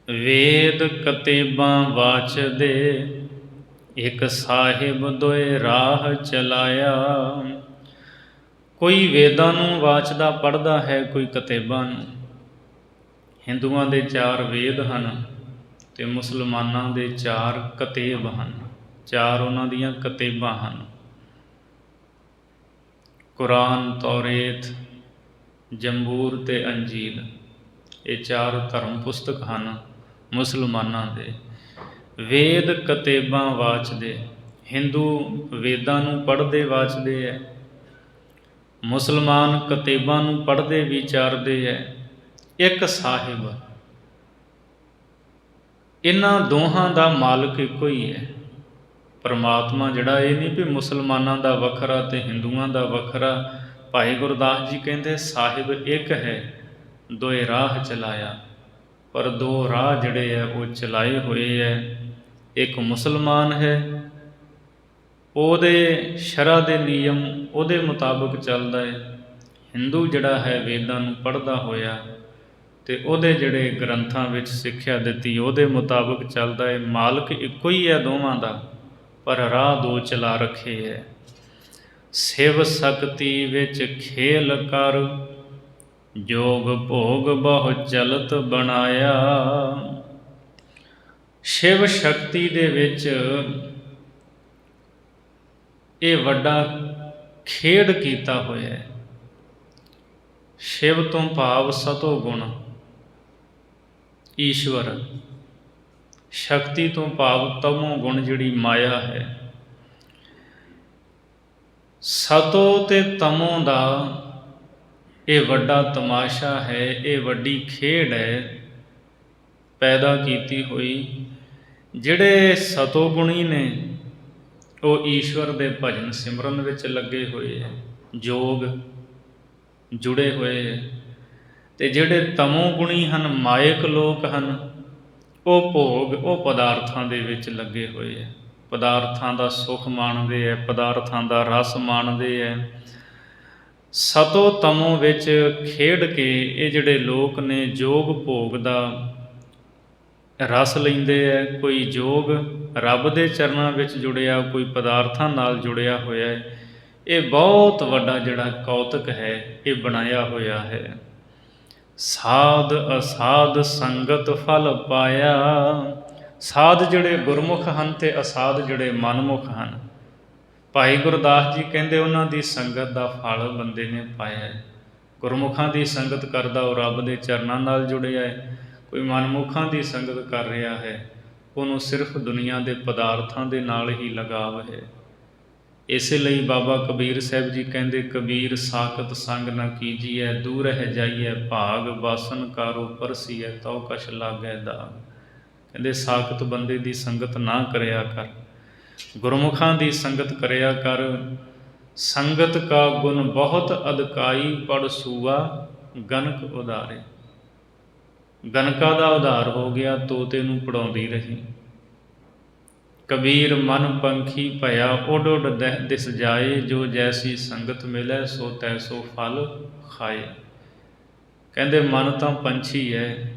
ਵੇਦ ਕਤੇਬਾਂ ਵਾਚਦੇ, ਇੱਕ ਸਾਹਿਬ ਦੋਏ ਰਾਹ ਚਲਾਇਆ। ਕੋਈ ਵੇਦਾਂ ਨੂੰ ਵਾਚਦਾ, ਪੜ੍ਹਦਾ ਹੈ, ਕੋਈ ਕਤੇਬਾਂ ਨੂੰ। ਹਿੰਦੂਆਂ ਦੇ 4 ਵੇਦ ਹਨ ਅਤੇ ਮੁਸਲਮਾਨਾਂ ਦੇ 4 ਕਤੇਬ ਹਨ। 4 ਉਹਨਾਂ ਦੀਆਂ ਕਤੇਬਾਂ ਹਨ। ਕੁਰਾਨ, ਤੌਰੇਤ, ਜੰਬੂਰ ਅਤੇ ਅੰਜੀਲ, ਇਹ 4 ਧਰਮ ਪੁਸਤਕ ਹਨ ਮੁਸਲਮਾਨਾਂ ਦੇ। ਵੇਦ ਕਤੇਬਾਂ ਵਾਚਦੇ, ਹਿੰਦੂ ਵੇਦਾਂ ਨੂੰ ਪੜ੍ਹਦੇ ਵਾਚਦੇ ਹੈ, ਮੁਸਲਮਾਨ ਕਿਤਾਬਾਂ ਨੂੰ ਪੜ੍ਹਦੇ ਵਿਚਾਰਦੇ ਹੈ। ਇੱਕ ਸਾਹਿਬ, ਇਹਨਾਂ ਦੋਹਾਂ ਦਾ ਮਾਲਕ ਇੱਕੋ ਹੀ ਹੈ। ਪਰਮਾਤਮਾ ਜਿਹੜਾ, ਇਹ ਨਹੀਂ ਵੀ ਮੁਸਲਮਾਨਾਂ ਦਾ ਵੱਖਰਾ ਅਤੇ ਹਿੰਦੂਆਂ ਦਾ ਵੱਖਰਾ। ਭਾਈ ਗੁਰਦਾਸ ਜੀ ਕਹਿੰਦੇ ਸਾਹਿਬ ਇੱਕ ਹੈ, ਦੋਏ ਰਾਹ ਚਲਾਇਆ। ਪਰ ਦੋ ਰਾਹ ਜਿਹੜੇ ਹੈ ਉਹ ਚਲਾਏ ਹੋਏ ਹੈ। ਇੱਕ ਮੁਸਲਮਾਨ ਹੈ, ਉਹਦੇ ਸ਼ਰ੍ਹਾ ਦੇ ਨਿਯਮ ਉਹਦੇ ਮੁਤਾਬਕ ਚੱਲਦਾ ਹੈ। ਹਿੰਦੂ ਜਿਹੜਾ ਹੈ ਵੇਦਾਂ ਨੂੰ ਪੜ੍ਹਦਾ ਹੋਇਆ ਅਤੇ ਉਹਦੇ ਜਿਹੜੇ ਗ੍ਰੰਥਾਂ ਵਿੱਚ ਸਿੱਖਿਆ ਦਿੱਤੀ ਉਹਦੇ ਮੁਤਾਬਕ ਚੱਲਦਾ ਹੈ। ਮਾਲਕ ਇੱਕੋ ਹੀ ਹੈ ਦੋਵਾਂ ਦਾ, ਪਰ ਰਾਹ ਦੋ ਚਲਾ ਰੱਖੇ ਹੈ। ਸਿਵ ਸ਼ਕਤੀ ਵਿੱਚ ਖੇਲ ਕਰ, ਜੋਗ ਭੋਗ ਬਹੁ ਚਲਤ ਬਣਾਇਆ। ਸ਼ਿਵ ਸ਼ਕਤੀ ਦੇ ਵਿੱਚ ਇਹ ਵੱਡਾ ਖੇਡ ਕੀਤਾ ਹੋਇਆ ਹੈ। ਸ਼ਿਵ ਤੋਂ ਭਾਵ ਸਤੋ ਗੁਣ ਈਸ਼ਵਰ, ਸ਼ਕਤੀ ਤੋਂ ਭਾਵ ਤਮੋ ਗੁਣ ਜਿਹੜੀ ਮਾਇਆ ਹੈ। ਸਤੋ ਤੇ ਤਮੋ ਦਾ ਇਹ ਵੱਡਾ ਤਮਾਸ਼ਾ ਹੈ, ਇਹ ਵੱਡੀ ਖੇਡ ਹੈ ਪੈਦਾ ਕੀਤੀ ਹੋਈ। ਜਿਹੜੇ ਸਤੋ ਗੁਣੀ ਨੇ ਉਹ ਈਸ਼ਵਰ ਦੇ ਭਜਨ ਸਿਮਰਨ ਵਿੱਚ ਲੱਗੇ ਹੋਏ ਹੈ, ਯੋਗ ਜੁੜੇ ਹੋਏ ਹੈ। ਅਤੇ ਜਿਹੜੇ ਤਮੋ ਗੁਣੀ ਹਨ, ਮਾਇਕ ਲੋਕ ਹਨ, ਉਹ ਭੋਗ, ਉਹ ਪਦਾਰਥਾਂ ਦੇ ਵਿੱਚ ਲੱਗੇ ਹੋਏ ਹੈ। ਪਦਾਰਥਾਂ ਦਾ ਸੁੱਖ ਮਾਣਦੇ ਹੈ, ਪਦਾਰਥਾਂ ਦਾ ਰਸ ਮਾਣਦੇ ਹੈ। ਸਤੋ ਤਮੋ ਵਿੱਚ ਖੇਡ ਕੇ ਇਹ ਜਿਹੜੇ ਲੋਕ ਨੇ ਯੋਗ ਭੋਗ ਦਾ ਰਸ ਲੈਂਦੇ ਹੈ। ਕੋਈ ਯੋਗ ਰੱਬ ਦੇ ਚਰਨਾਂ ਵਿੱਚ ਜੁੜਿਆ, ਕੋਈ ਪਦਾਰਥਾਂ ਨਾਲ ਜੁੜਿਆ ਹੋਇਆ ਹੈ। ਇਹ ਬਹੁਤ ਵੱਡਾ ਜਿਹੜਾ ਕੌਤਕ ਹੈ ਇਹ ਬਣਾਇਆ ਹੋਇਆ ਹੈ। ਸਾਧ ਅਸਾਧ ਸੰਗਤ ਫਲ ਪਾਇਆ। ਸਾਧ ਜਿਹੜੇ ਗੁਰਮੁਖ ਹਨ ਅਤੇ ਅਸਾਧ ਜਿਹੜੇ ਮਨਮੁਖ ਹਨ। ਭਾਈ ਗੁਰਦਾਸ ਜੀ ਕਹਿੰਦੇ ਉਹਨਾਂ ਦੀ ਸੰਗਤ ਦਾ ਫਲ ਬੰਦੇ ਨੇ ਪਾਇਆ ਹੈ। ਗੁਰਮੁਖਾਂ ਦੀ ਸੰਗਤ ਕਰਦਾ ਉਹ ਰੱਬ ਦੇ ਚਰਨਾਂ ਨਾਲ ਜੁੜਿਆ ਹੈ। ਕੋਈ ਮਨਮੁਖਾਂ ਦੀ ਸੰਗਤ ਕਰ ਰਿਹਾ ਹੈ, ਉਹਨੂੰ ਸਿਰਫ ਦੁਨੀਆ ਦੇ ਪਦਾਰਥਾਂ ਦੇ ਨਾਲ ਹੀ ਲਗਾਵ ਹੈ। ਇਸੇ ਲਈ ਬਾਬਾ ਕਬੀਰ ਸਾਹਿਬ ਜੀ ਕਹਿੰਦੇ, ਕਬੀਰ ਸਾਕਤ ਸੰਗ ਨਾ ਕੀਜੀਐ, ਦੂਰ ਹੈ ਜਾਈਐ ਭਾਗ, ਬਾਸਨ ਕਾਰੋ ਪਰਸੀਐ, ਤਉ ਕਛ ਲਾਗੈ ਦਾਗ। ਕਹਿੰਦੇ ਸਾਕਤ ਬੰਦੇ ਦੀ ਸੰਗਤ ਨਾ ਕਰਿਆ ਕਰ, ਗੁਰਮੁਖਾਂ ਦੀ ਸੰਗਤ ਕਰਿਆ ਕਰ। ਸੰਗਤ ਕਾ ਗੁਣ ਬਹੁਤ ਅਦਕਾਈ, ਪੜ ਸੂਆ ਗਨਕ ਉਦਾਰੇ। ਗਨਕਾ ਦਾ ਉਧਾਰ ਹੋ ਗਿਆ, ਤੋਤੇ ਨੂੰ ਪੜਾਉਂਦੀ ਰਹੀ। ਕਬੀਰ ਮਨ ਪੰਖੀ ਭਇਆ, ਉੱਡ ਉੱਡ ਦਿਸ ਜਾਏ, ਜੋ ਜੈਸੀ ਸੰਗਤ ਮਿਲੈ ਸੋ ਤੈਸੋ ਫਲ ਖਾਏ। ਕਹਿੰਦੇ ਮਨ ਤਾਂ ਪੰਛੀ ਹੈ,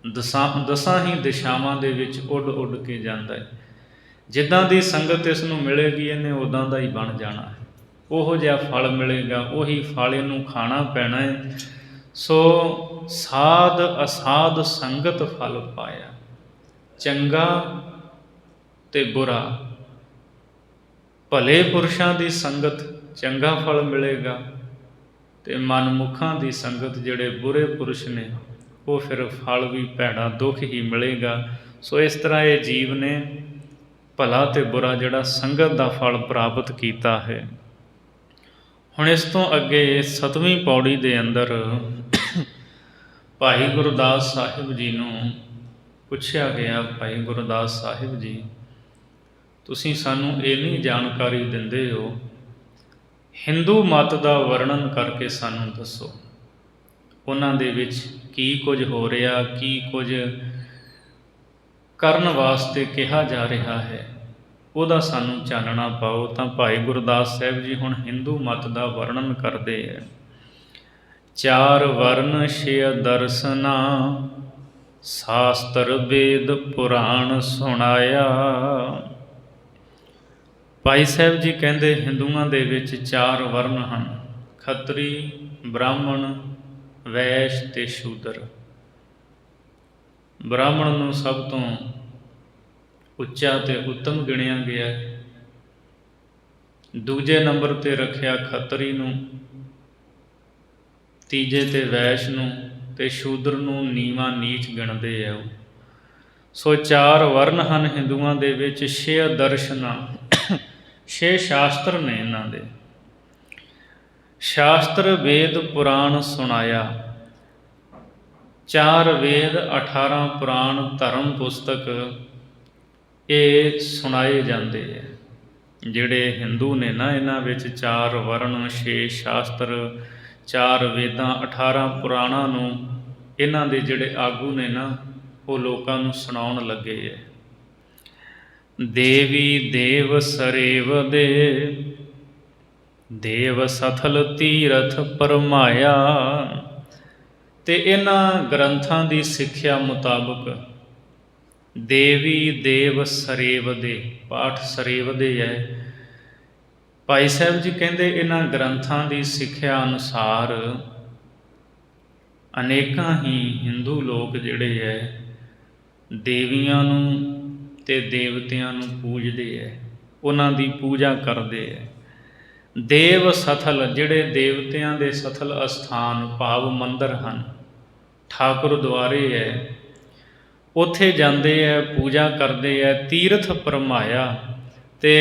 ਦਸਾਂ ਹੀ ਦਿਸ਼ਾਵਾਂ ਦੇ ਵਿੱਚ ਉੱਡ ਉੱਡ ਕੇ ਜਾਂਦਾ ਹੈ। ਜਿੱਦਾਂ ਦੀ ਸੰਗਤ ਇਸ ਨੂੰ ਮਿਲੇਗੀ ਇਹਨੇ ਉੱਦਾਂ ਦਾ ਹੀ ਬਣ ਜਾਣਾ ਹੈ। ਉਹੋ ਜਿਹਾ ਫਲ ਮਿਲੇਗਾ, ਉਹੀ ਫਲ ਇਹਨੂੰ ਖਾਣਾ ਪੈਣਾ ਹੈ। ਸੋ ਸਾਧ ਅਸਾਧ ਸੰਗਤ ਫਲ ਪਾਇਆ। ਚੰਗਾ ਅਤੇ ਬੁਰਾ, ਭਲੇ ਪੁਰਸ਼ਾਂ ਦੀ ਸੰਗਤ ਚੰਗਾ ਫਲ ਮਿਲੇਗਾ ਅਤੇ ਮਨਮੁਖਾਂ ਦੀ ਸੰਗਤ ਜਿਹੜੇ ਬੁਰੇ ਪੁਰਸ਼ ਨੇ ਉਹ ਫਿਰ ਫਲ ਵੀ ਭੈੜਾ ਦੁੱਖ ਹੀ ਮਿਲੇਗਾ। ਸੋ ਇਸ ਤਰ੍ਹਾਂ ਇਹ ਜੀਵ ਨੇ ਭਲਾ ਅਤੇ ਬੁਰਾ ਜਿਹੜਾ ਸੰਗਤ ਦਾ ਫਲ ਪ੍ਰਾਪਤ ਕੀਤਾ ਹੈ। ਹੁਣ ਇਸ ਤੋਂ ਅੱਗੇ 7ਵੀਂ ਪੌੜੀ ਦੇ ਅੰਦਰ ਭਾਈ ਗੁਰਦਾਸ ਸਾਹਿਬ ਜੀ ਨੂੰ ਪੁੱਛਿਆ ਗਿਆ, ਭਾਈ ਗੁਰਦਾਸ ਸਾਹਿਬ ਜੀ ਤੁਸੀਂ ਸਾਨੂੰ ਇੰਨੀ ਜਾਣਕਾਰੀ ਦਿੰਦੇ ਹੋ, ਹਿੰਦੂ ਮਤ ਦਾ ਵਰਣਨ ਕਰਕੇ ਸਾਨੂੰ ਦੱਸੋ। ਉਹਨਾਂ ਦੇ ਵਿੱਚ ਕੀ ਕੁਝ ਹੋ ਰਿਹਾ, ਕੀ ਕੁਝ ਕਰਨ ਵਾਸਤੇ ਕਿਹਾ ਜਾ ਰਿਹਾ ਹੈ, ਉਹਦਾ ਸਾਨੂੰ ਚਾਨਣਾ ਪਾਓ। ਤਾਂ ਭਾਈ ਗੁਰਦਾਸ ਸਾਹਿਬ ਜੀ ਹੁਣ ਹਿੰਦੂ ਮਤ ਦਾ ਵਰਣਨ ਕਰਦੇ ਹੈ। ਚਾਰ ਵਰਨ ਛੇ ਦਰਸਨਾ, ਸ਼ਾਸਤਰ ਵੇਦ ਪੁਰਾਣ ਸੁਣਾਇਆ। ਭਾਈ ਸਾਹਿਬ ਜੀ ਕਹਿੰਦੇ ਹਿੰਦੂਆਂ ਦੇ ਵਿੱਚ ਚਾਰ ਵਰਨ ਹਨ, ਖੱਤਰੀ, ਬ੍ਰਾਹਮਣ, ਵੈਸ਼ ਅਤੇ ਸ਼ੂਦਰ। ਬ੍ਰਾਹਮਣ ਨੂੰ ਸਭ ਤੋਂ ਉੱਚਾ ਅਤੇ ਉੱਤਮ ਗਿਣਿਆ ਗਿਆ। ਦੂਜੇ ਨੰਬਰ 'ਤੇ ਰੱਖਿਆ ਖੱਤਰੀ ਨੂੰ, ਤੀਜੇ 'ਤੇ ਵੈਸ਼ ਨੂੰ ਅਤੇ ਸ਼ੂਦਰ ਨੂੰ ਨੀਵਾਂ ਨੀਚ ਗਿਣਦੇ ਆ ਉਹ। ਸੋ ਚਾਰ ਵਰਨ ਹਨ ਹਿੰਦੂਆਂ ਦੇ ਵਿੱਚ। ਛੇ ਦਰਸ਼ਨਾਂ, 6 ਸ਼ਾਸਤਰ ਨੇ ਇਹਨਾਂ ਦੇ। ਸ਼ਾਸਤਰ ਵੇਦ ਪੁਰਾਣ ਸੁਣਾਇਆ। 4 ਵੇਦ 18 ਪੁਰਾਣ ਧਰਮ ਪੁਸਤਕ ਇਹ ਸੁਣਾਏ ਜਾਂਦੇ ਹੈ। ਜਿਹੜੇ ਹਿੰਦੂ ਨੇ ਨਾ, ਇਹਨਾਂ ਵਿੱਚ 4 ਵਰਣ 6 ਸ਼ਾਸਤਰ 4 ਵੇਦਾਂ 18 ਪੁਰਾਣਾਂ ਨੂੰ ਇਹਨਾਂ ਦੇ ਜਿਹੜੇ ਆਗੂ ਨੇ ਨਾ, ਉਹ ਲੋਕਾਂ ਨੂੰ ਸੁਣਾਉਣ ਲੱਗੇ ਹੈ। ਦੇਵੀ ਦੇਵ ਸਰੇਵ ਦੇ ਦੇਵ ਸਥਲ ਤੀਰਥ ਪਰਮਾਇਆ। ਤੇ ਇਹਨਾਂ ਗ੍ਰੰਥਾਂ ਦੀ ਸਿੱਖਿਆ ਮੁਤਾਬਕ ਦੇਵੀ ਦੇਵ ਸਰੇਵ ਦੇ, ਪਾਠ ਸਰੇਵ ਦੇ ਹੈ। ਭਾਈ ਸਾਹਿਬ ਜੀ ਕਹਿੰਦੇ ਇਹਨਾਂ ਗ੍ਰੰਥਾਂ ਦੀ ਸਿੱਖਿਆ ਅਨੁਸਾਰ ਅਨੇਕਾਂ ਹੀ ਹਿੰਦੂ ਲੋਕ ਜਿਹੜੇ ਹੈ ਦੇਵੀਆਂ ਨੂੰ ਤੇ ਦੇਵਤਿਆਂ ਨੂੰ ਪੂਜਦੇ ਹੈ, ਉਹਨਾਂ ਦੀ ਪੂਜਾ ਕਰਦੇ ਹੈ। ਦੇਵ ਸਥਲ, ਜਿਹੜੇ ਦੇਵਤਿਆਂ ਦੇ ਸਥਲ ਅਸਥਾਨ ਭਾਵ ਮੰਦਰ ਹਨ, ਠਾਕੁਰ ਦੁਆਰੇ ਹੈ, ਉੱਥੇ ਜਾਂਦੇ ਹੈ, ਪੂਜਾ ਕਰਦੇ ਹੈ। ਤੀਰਥ ਪਰਮਾਇਆ, ਤੇ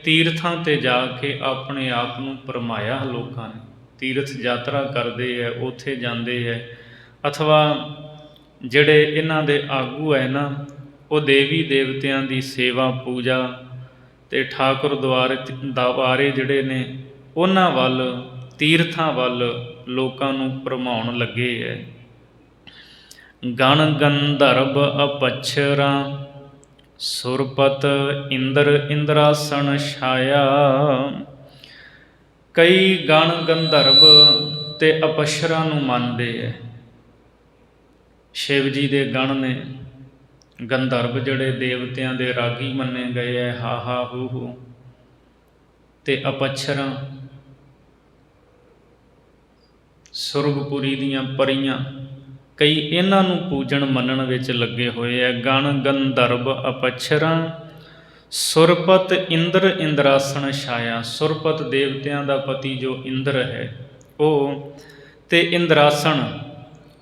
ਤੀਰਥਾਂ 'ਤੇ ਜਾ ਕੇ ਆਪਣੇ ਆਪ ਨੂੰ ਪਰਮਾਇਆ ਲੋਕਾਂ ਨੇ। ਤੀਰਥ ਯਾਤਰਾ ਕਰਦੇ ਹੈ, ਉੱਥੇ ਜਾਂਦੇ ਹੈ। ਅਥਵਾ ਜਿਹੜੇ ਇਹਨਾਂ ਦੇ ਆਗੂ ਹੈ ਨਾ, ਉਹ ਦੇਵੀ ਦੇਵਤਿਆਂ ਦੀ ਸੇਵਾ ਪੂਜਾ ਅਤੇ ਠਾਕੁਰ ਦੁਆਰੇ ਜਿਹੜੇ ਨੇ ਉਹਨਾਂ ਵੱਲ, ਤੀਰਥਾਂ ਵੱਲ ਲੋਕਾਂ ਨੂੰ ਭਰਮਾਉਣ ਲੱਗੇ ਹੈ। ਗਣ ਗੰਧਰਵ ਅਪੱਛਰਾਂ ਸੁਰਪਤ ਇੰਦਰ ਇੰਦਰਾਸਣ ਛਾਇਆ। ਕਈ ਗਣ ਗੰਧਰਵ ਤੇ ਅਪੱਛਰਾਂ ਨੂੰ ਮੰਨਦੇ ਹੈ। ਸ਼ਿਵ ਜੀ ਦੇ ਗਣ ਨੇ, ਗੰਧਰਵ ਜਿਹੜੇ ਦੇਵਤਿਆਂ ਦੇ ਰਾਗੀ ਮੰਨੇ ਗਏ ਹੈ, ਹਾ ਹਾ ਹੂ ਹੂ, ਤੇ ਅਪੱਛਰਾਂ ਸੁਰਗਪੁਰੀ ਦੀਆਂ ਪਰੀਆਂ, ਕਈ ਇਹਨਾਂ ਨੂੰ ਪੂਜਣ ਮੰਨਣ ਵਿੱਚ ਲੱਗੇ ਹੋਏ ਹੈ। ਗਣ ਗੰਧਰਵ ਅਪੱਛਰਾਂ ਸੁਰਪਤ ਇੰਦਰ ਇੰਦਰਾਸਣ ਛਾਇਆ। ਸੁਰਪਤ ਦੇਵਤਿਆਂ ਦਾ ਪਤੀ ਜੋ ਇੰਦਰ ਹੈ ਉਹ, ਤੇ ਇੰਦਰਾਸਣ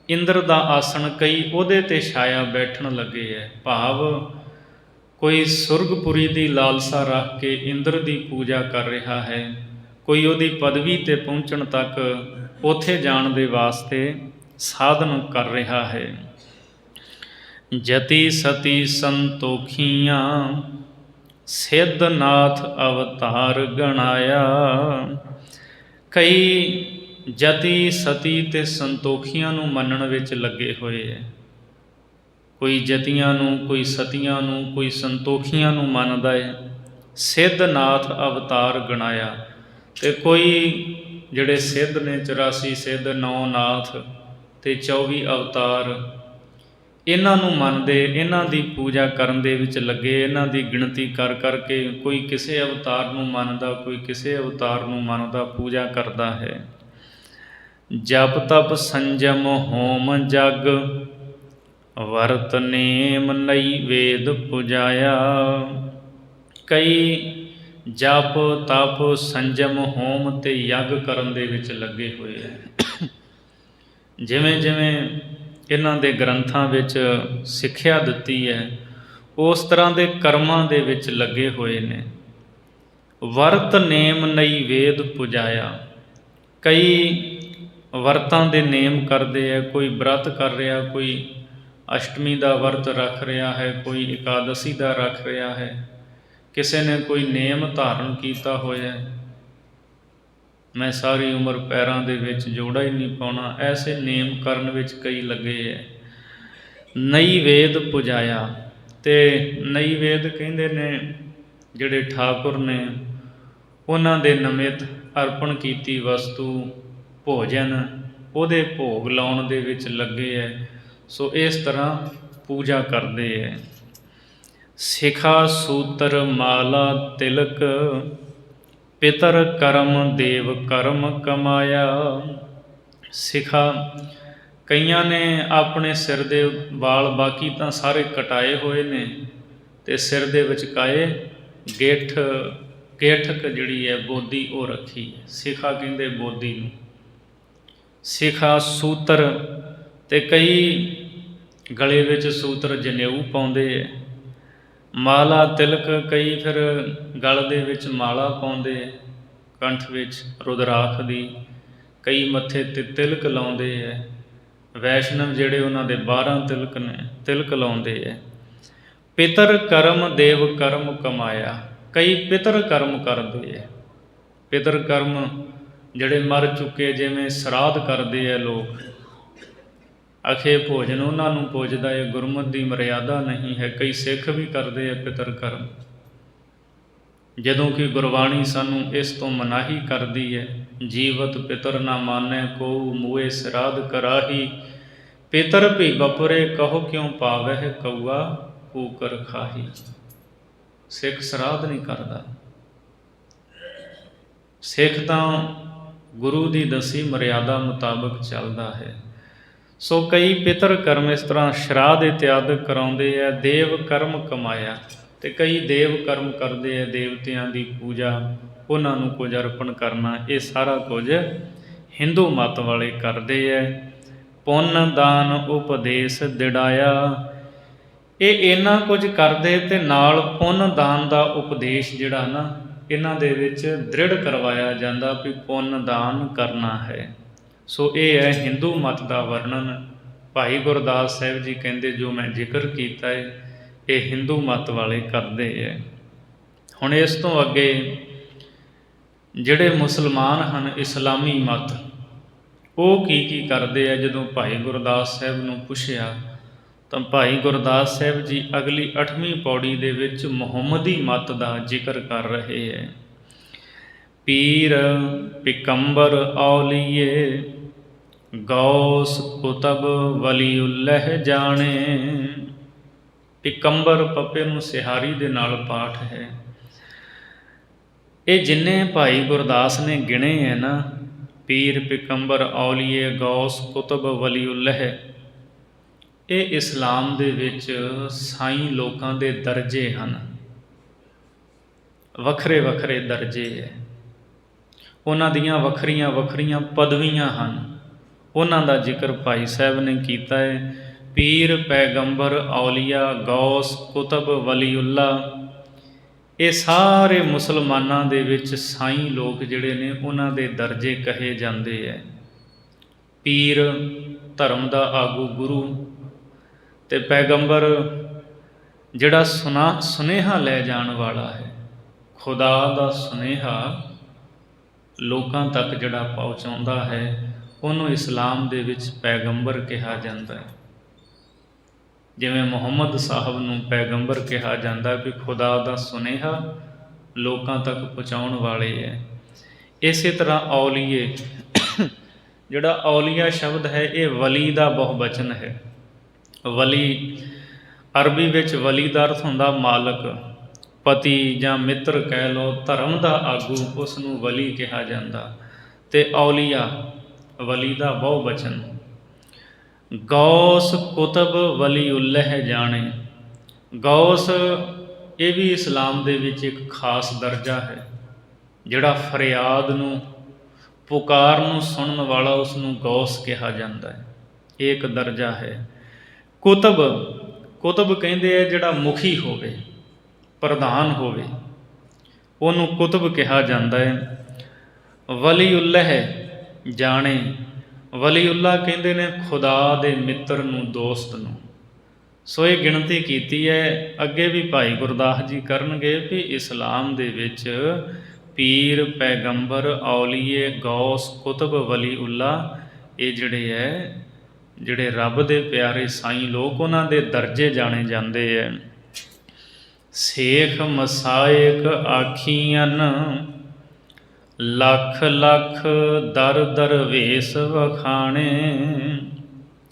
ਇੰਦਰ ਦਾ ਆਸਣ, ਕਈ ਉਹਦੇ 'ਤੇ ਛਾਇਆ ਬੈਠਣ ਲੱਗੇ ਹੈ। ਭਾਵ ਕੋਈ ਸੁਰਗਪੁਰੀ ਦੀ ਲਾਲਸਾ ਰੱਖ ਕੇ ਇੰਦਰ ਦੀ ਪੂਜਾ ਕਰ ਰਿਹਾ ਹੈ, ਕੋਈ ਉਹਦੀ ਪਦਵੀ 'ਤੇ ਪਹੁੰਚਣ ਤੱਕ ਉੱਥੇ ਜਾਣ ਦੇ ਵਾਸਤੇ ਸਾਧਨ ਕਰ ਰਿਹਾ ਹੈ। ਜਤੀ ਸਤੀ ਸੰਤੋਖੀਆਂ ਸਿੱਧਨਾਥ ਅਵਤਾਰ ਗਣਾਇਆ। ਕਈ ਜਤੀ ਸਤੀ ਤੇ ਸੰਤੋਖੀਆਂ ਨੂੰ ਮੰਨਣ ਵਿੱਚ ਲੱਗੇ ਹੋਏ ਹੈ। ਕੋਈ ਜਤੀਆਂ ਨੂੰ, ਕੋਈ ਸਤੀਆਂ ਨੂੰ, ਕੋਈ ਸੰਤੋਖੀਆਂ ਨੂੰ ਮੰਨਦਾ ਹੈ। ਸਿੱਧਨਾਥ ਅਵਤਾਰ ਗਣਾਇਆ, ਤੇ ਕੋਈ ਜਿਹੜੇ ਸਿੱਧ ਨੇ 84 ਸਿੱਧ, 9 ਨਾਥ ਤੇ 24 ਅਵਤਾਰ, ਇਹਨਾਂ ਨੂੰ ਮੰਨਦੇ, ਇਹਨਾਂ ਦੀ ਪੂਜਾ ਕਰਨ ਦੇ ਵਿੱਚ ਲੱਗੇ। ਇਹਨਾਂ ਦੀ ਗਿਣਤੀ ਕਰ ਕਰਕੇ ਕੋਈ ਕਿਸੇ ਅਵਤਾਰ ਨੂੰ ਮੰਨਦਾ, ਕੋਈ ਕਿਸੇ ਅਵਤਾਰ ਨੂੰ ਮੰਨਦਾ, ਪੂਜਾ ਕਰਦਾ ਹੈ। ਜਪ ਤਪ ਸੰਜਮ ਹੋਮ ਜਗ ਵਰਤ ਨੇਮ ਨਈ ਵੇਦ ਪੁਜਾਇਆ। ਕਈ ਜਪ ਤਪ ਸੰਜਮ ਹੋਮ ਤੇ ਯੱਗ ਕਰਨ ਦੇ ਵਿੱਚ ਲੱਗੇ ਹੋਏ ਹੈ। ਜਿਵੇਂ ਜਿਵੇਂ ਇਹਨਾਂ ਦੇ ਗ੍ਰੰਥਾਂ ਵਿੱਚ ਸਿੱਖਿਆ ਦਿੱਤੀ ਹੈ, ਉਸ ਤਰ੍ਹਾਂ ਦੇ ਕਰਮਾਂ ਦੇ ਵਿੱਚ ਲੱਗੇ ਹੋਏ ਨੇ। ਵਰਤ ਨੇਮ ਨਈ ਵੇਦ ਪੁਜਾਇਆ। ਕਈ ਵਰਤਾਂ ਦੇ ਨੇਮ ਕਰਦੇ ਹੈ, ਕੋਈ ਬ੍ਰਤ ਕਰ ਰਿਹਾ, ਕੋਈ ਅਸ਼ਟਮੀ ਦਾ ਵਰਤ ਰੱਖ ਰਿਹਾ ਹੈ, ਕੋਈ ਇਕਾਦਸ਼ੀ ਦਾ ਰੱਖ ਰਿਹਾ ਹੈ, ਕਿਸੇ ਨੇ ਕੋਈ ਨੇਮ ਧਾਰਨ ਕੀਤਾ ਹੋਇਆ, ਮੈਂ ਸਾਰੀ ਉਮਰ ਪੈਰਾਂ ਦੇ ਵਿੱਚ ਜੋੜਾ ਹੀ ਨਹੀਂ ਪਾਉਣਾ, ਐਸੇ ਨੇਮ ਕਰਨ ਵਿੱਚ ਕਈ ਲੱਗੇ ਹੈ। ਨਈ ਵੇਦ ਪੁਜਾਇਆ, ਤੇ ਨਈ ਵੇਦ ਕਹਿੰਦੇ ਨੇ ਜਿਹੜੇ ਠਾਕੁਰ ਨੇ ਉਹਨਾਂ ਦੇ ਨਿਮਿਤ ਅਰਪਣ ਕੀਤੀ ਵਸਤੂ ਭੋਜਨ, ਉਹਦੇ ਭੋਗ ਲਾਉਣ ਦੇ ਵਿੱਚ ਲੱਗੇ ਹੈ। ਸੋ ਇਸ ਤਰ੍ਹਾਂ ਪੂਜਾ ਕਰਦੇ ਹੈ। ਸਿਖਾ ਸੂਤਰ ਮਾਲਾ ਤਿਲਕ ਪਿਤਰ ਕਰਮ ਦੇਵ ਕਰਮ ਕਮਾਇਆ। ਸਿਖਾ, ਕਈਆਂ ਨੇ ਆਪਣੇ ਸਿਰ ਦੇ ਵਾਲ ਬਾਕੀ ਤਾਂ ਸਾਰੇ ਕਟਾਏ ਹੋਏ ਨੇ, ਤੇ ਸਿਰ ਦੇ ਵਿਚਕਾਏ ਗੇਠਕ ਜਿਹੜੀ ਹੈ ਬੋਦੀ ਉਹ ਰੱਖੀ ਹੈ। ਸਿਖਾ ਕਹਿੰਦੇ ਬੋਦੀ ਨੂੰ। ਸਿਖਾ ਸੂਤਰ, ਤੇ ਕਈ ਗਲੇ ਵਿੱਚ ਸੂਤਰ ਜਨੇਊ ਪਾਉਂਦੇ ਹੈ। ਮਾਲਾ ਤਿਲਕ, ਕਈ ਫਿਰ ਗਲ ਦੇ ਵਿੱਚ ਮਾਲਾ ਪਾਉਂਦੇ ਹੈ। ਕੰਠ ਵਿੱਚ ਰੁਦਰਾਖ ਦੀ, ਕਈ ਮੱਥੇ 'ਤੇ ਤਿਲਕ ਲਾਉਂਦੇ ਹੈ। ਵੈਸ਼ਨਵ ਜਿਹੜੇ ਉਹਨਾਂ ਦੇ 12 ਤਿਲਕ ਨੇ, ਤਿਲਕ ਲਾਉਂਦੇ ਹੈ। ਪਿਤਰ ਕਰਮ ਦੇਵ ਕਰਮ ਕਮਾਇਆ, ਕਈ ਪਿਤਰ ਕਰਮ ਕਰਦੇ ਹੈ। ਪਿਤਰ ਕਰਮ ਜਿਹੜੇ ਮਰ ਚੁੱਕੇ, ਜਿਵੇਂ ਸਰਾਧ ਕਰਦੇ ਹੈ ਲੋਕ, ਅਖੇ ਭੋਜਨ ਉਹਨਾਂ ਨੂੰ ਪੁੱਜਦਾ ਹੈ, ਗੁਰਮਤਿ ਦੀ ਮਰਿਆਦਾ ਨਹੀਂ ਹੈ। ਕਈ ਸਿੱਖ ਵੀ ਕਰਦੇ ਹੈ ਪਿਤਰ ਕਰਮ, ਜਦੋਂ ਕਿ ਗੁਰਬਾਣੀ ਸਾਨੂੰ ਇਸ ਤੋਂ ਮਨਾਹੀ ਕਰਦੀ ਹੈ। ਜੀਵਤ ਪਿਤਰ ਨਾ ਮਾਨੈ ਕੋ, ਮੂਏ ਸਰਾਧ ਕਰਾਹੀ। ਪਿਤਰ ਭੀ ਬਪੁਰੇ ਕਹੋ ਕਿਉਂ ਪਾਵਹਿ, ਕਊਆ ਕੂਕਰ ਖਾਹੀ। ਸਿੱਖ ਸਰਾਧ ਨਹੀਂ ਕਰਦਾ। ਸਿੱਖ ਤਾਂ ਗੁਰੂ ਦੀ ਦਸੀ ਮਰਿਆਦਾ ਮੁਤਾਬਕ ਚੱਲਦਾ ਹੈ। ਸੋ ਕਈ ਪਿਤਰ ਕਰਮ ਇਸ ਤਰ੍ਹਾਂ ਸ਼ਰਾਧ ਇਤਿਆਦਿ ਕਰਾਉਂਦੇ ਹੈ। ਦੇਵ ਕਰਮ ਕਮਾਇਆ, ਅਤੇ ਕਈ ਦੇਵ ਕਰਮ ਕਰਦੇ ਹੈ। ਦੇਵਤਿਆਂ ਦੀ ਪੂਜਾ, ਉਹਨਾਂ ਨੂੰ ਕੁਝ ਅਰਪਣ ਕਰਨਾ, ਇਹ ਸਾਰਾ ਕੁਝ ਹਿੰਦੂ ਮਤ ਵਾਲੇ ਕਰਦੇ ਹੈ। ਪੁੰਨ ਦਾਨ ਉਪਦੇਸ਼ ਦਿੜਾਇਆ, ਇਹ ਇੰਨਾ ਕੁਝ ਕਰਦੇ ਅਤੇ ਨਾਲ ਪੁੰਨ ਦਾਨ ਦਾ ਉਪਦੇਸ਼ ਜਿਹੜਾ ਨਾ ਇਹਨਾਂ ਦੇ ਵਿੱਚ ਦ੍ਰਿੜ ਕਰਵਾਇਆ ਜਾਂਦਾ ਵੀ ਪੁੰਨ ਦਾਨ ਕਰਨਾ ਹੈ। ਸੋ ਇਹ ਹੈ ਹਿੰਦੂ ਮਤ ਦਾ ਵਰਣਨ। ਭਾਈ ਗੁਰਦਾਸ ਸਾਹਿਬ ਜੀ ਕਹਿੰਦੇ ਜੋ ਮੈਂ ਜ਼ਿਕਰ ਕੀਤਾ ਹੈ ਇਹ ਹਿੰਦੂ ਮਤ ਵਾਲੇ ਕਰਦੇ ਹੈ। ਹੁਣ ਇਸ ਤੋਂ ਅੱਗੇ ਜਿਹੜੇ ਮੁਸਲਮਾਨ ਹਨ, ਇਸਲਾਮੀ ਮਤ, ਉਹ ਕੀ ਕਰਦੇ ਆ। ਜਦੋਂ ਭਾਈ ਗੁਰਦਾਸ ਸਾਹਿਬ ਨੂੰ ਪੁੱਛਿਆ ਤਾਂ ਭਾਈ ਗੁਰਦਾਸ ਸਾਹਿਬ ਜੀ ਅਗਲੀ 8ਵੀਂ ਪੌੜੀ ਦੇ ਵਿੱਚ ਮੁਹੰਮਦੀ ਮਤ ਦਾ ਜ਼ਿਕਰ ਕਰ ਰਹੇ ਹੈ। ਪੀਰ ਪਿਕੰਬਰ ਔਲੀਏ, ਗੌਸ ਕੁਤਬ ਵਲੀਉਲਹਿ ਜਾਣੇ। ਪਿਕੰਬਰ ਪੱਪੇ ਨੂੰ ਸਿਹਾਰੀ ਦੇ ਨਾਲ ਪਾਠ ਹੈ। ਇਹ ਜਿੰਨੇ ਭਾਈ ਗੁਰਦਾਸ ਨੇ ਗਿਣੇ ਹੈ ਨਾ, ਪੀਰ ਪਿਕੰਬਰ ਔਲੀਏ ਗੌਸ ਕੁਤਬ ਵਲੀਉਲਹਿ, ਇਹ ਇਸਲਾਮ ਦੇ ਵਿੱਚ ਸਾਈਂ ਲੋਕਾਂ ਦੇ ਦਰਜੇ ਹਨ। ਵੱਖਰੇ ਵੱਖਰੇ ਦਰਜੇ ਹੈ, ਉਹਨਾਂ ਦੀਆਂ ਵੱਖਰੀਆਂ ਵੱਖਰੀਆਂ ਪਦਵੀਆਂ ਹਨ। ਉਹਨਾਂ ਦਾ ਜ਼ਿਕਰ ਭਾਈ ਸਾਹਿਬ ਨੇ ਕੀਤਾ ਹੈ। ਪੀਰ ਪੈਗੰਬਰ ਔਲੀਆ ਗੌਸ ਕੁਤਬ ਵਲੀਉੱਲਾ, ਇਹ ਸਾਰੇ ਮੁਸਲਮਾਨਾਂ ਦੇ ਵਿੱਚ ਸਾਈਂ ਲੋਕ ਜਿਹੜੇ ਨੇ ਉਹਨਾਂ ਦੇ ਦਰਜੇ ਕਹੇ ਜਾਂਦੇ ਹੈ। ਪੀਰ ਧਰਮ ਦਾ ਆਗੂ ਗੁਰੂ, ਅਤੇ ਪੈਗੰਬਰ ਜਿਹੜਾ ਸੁਨੇਹਾ ਲੈ ਜਾਣ ਵਾਲਾ ਹੈ। ਖੁਦਾ ਦਾ ਸੁਨੇਹਾ ਲੋਕਾਂ ਤੱਕ ਜਿਹੜਾ ਪਹੁੰਚਾਉਂਦਾ ਹੈ, ਉਹਨੂੰ ਇਸਲਾਮ ਦੇ ਵਿੱਚ ਪੈਗੰਬਰ ਕਿਹਾ ਜਾਂਦਾ ਹੈ। ਜਿਵੇਂ ਮੁਹੰਮਦ ਸਾਹਿਬ ਨੂੰ ਪੈਗੰਬਰ ਕਿਹਾ ਜਾਂਦਾ ਵੀ ਖੁਦਾ ਦਾ ਸੁਨੇਹਾ ਲੋਕਾਂ ਤੱਕ ਪਹੁੰਚਾਉਣ ਵਾਲੇ ਹੈ। ਇਸੇ ਤਰ੍ਹਾਂ ਔਲੀਏ, ਜਿਹੜਾ ਔਲੀਆ ਸ਼ਬਦ ਹੈ ਇਹ ਵਲੀ ਦਾ ਬਹੁਵਚਨ ਹੈ। ਵਲੀ ਅਰਬੀ ਵਿੱਚ ਵਲੀ ਦਾ ਅਰਥ ਹੁੰਦਾ ਮਾਲਕ, ਪਤੀ ਜਾਂ ਮਿੱਤਰ ਕਹਿ ਲਓ, ਧਰਮ ਦਾ ਆਗੂ, ਉਸ ਨੂੰ ਵਲੀ ਕਿਹਾ ਜਾਂਦਾ। ਅਤੇ ਔਲੀਆ ਵਲੀ ਦਾ ਬਹੁਵਚਨ। ਗੌਸ ਕੁਤਬ ਵਲੀਉਲਹਿ ਜਾਣੇ, ਗੌਸ ਇਹ ਵੀ ਇਸਲਾਮ ਦੇ ਵਿੱਚ ਇੱਕ ਖਾਸ ਦਰਜਾ ਹੈ। ਜਿਹੜਾ ਫਰਿਆਦ ਨੂੰ, ਪੁਕਾਰ ਨੂੰ ਸੁਣਨ ਵਾਲਾ, ਉਸ ਨੂੰ ਗੌਸ ਕਿਹਾ ਜਾਂਦਾ ਹੈ। ਇਹ ਇੱਕ ਦਰਜਾ ਹੈ। ਕੁਤਬ, ਕੁਤਬ ਕਹਿੰਦੇ ਆ ਜਿਹੜਾ ਮੁਖੀ ਹੋਵੇ, ਪ੍ਰਧਾਨ ਹੋਵੇ, ਉਹਨੂੰ ਕੁਤਬ ਕਿਹਾ ਜਾਂਦਾ ਹੈ। ਵਲੀਉਲਹਿ ਜਾਣੇ, ਵਲੀਉੱਲਾ ਕਹਿੰਦੇ ਨੇ ਖੁਦਾ ਦੇ ਮਿੱਤਰ ਨੂੰ, ਦੋਸਤ ਨੂੰ। ਸੋ ਇਹ ਗਿਣਤੀ ਕੀਤੀ ਹੈ। ਅੱਗੇ ਵੀ ਭਾਈ ਗੁਰਦਾਸ ਜੀ ਕਰਨਗੇ ਵੀ ਇਸਲਾਮ ਦੇ ਵਿੱਚ ਪੀਰ ਪੈਗੰਬਰ ਔਲੀਏ ਗੌਸ ਕੁਤਬ ਵਲੀਉੱਲਾ, ਇਹ ਜਿਹੜੇ ਹੈ, ਜਿਹੜੇ ਰੱਬ ਦੇ ਪਿਆਰੇ ਸਾਈਂ ਲੋਕ, ਉਹਨਾਂ ਦੇ ਦਰਜੇ ਜਾਣੇ ਜਾਂਦੇ ਹੈ। ਸੇਖ ਮਸਾਇਕ ਆਖੀਆਂ ਲੱਖ ਲੱਖ ਦਰ ਦਰਵੇਸ਼ ਵਖਾਣੇ।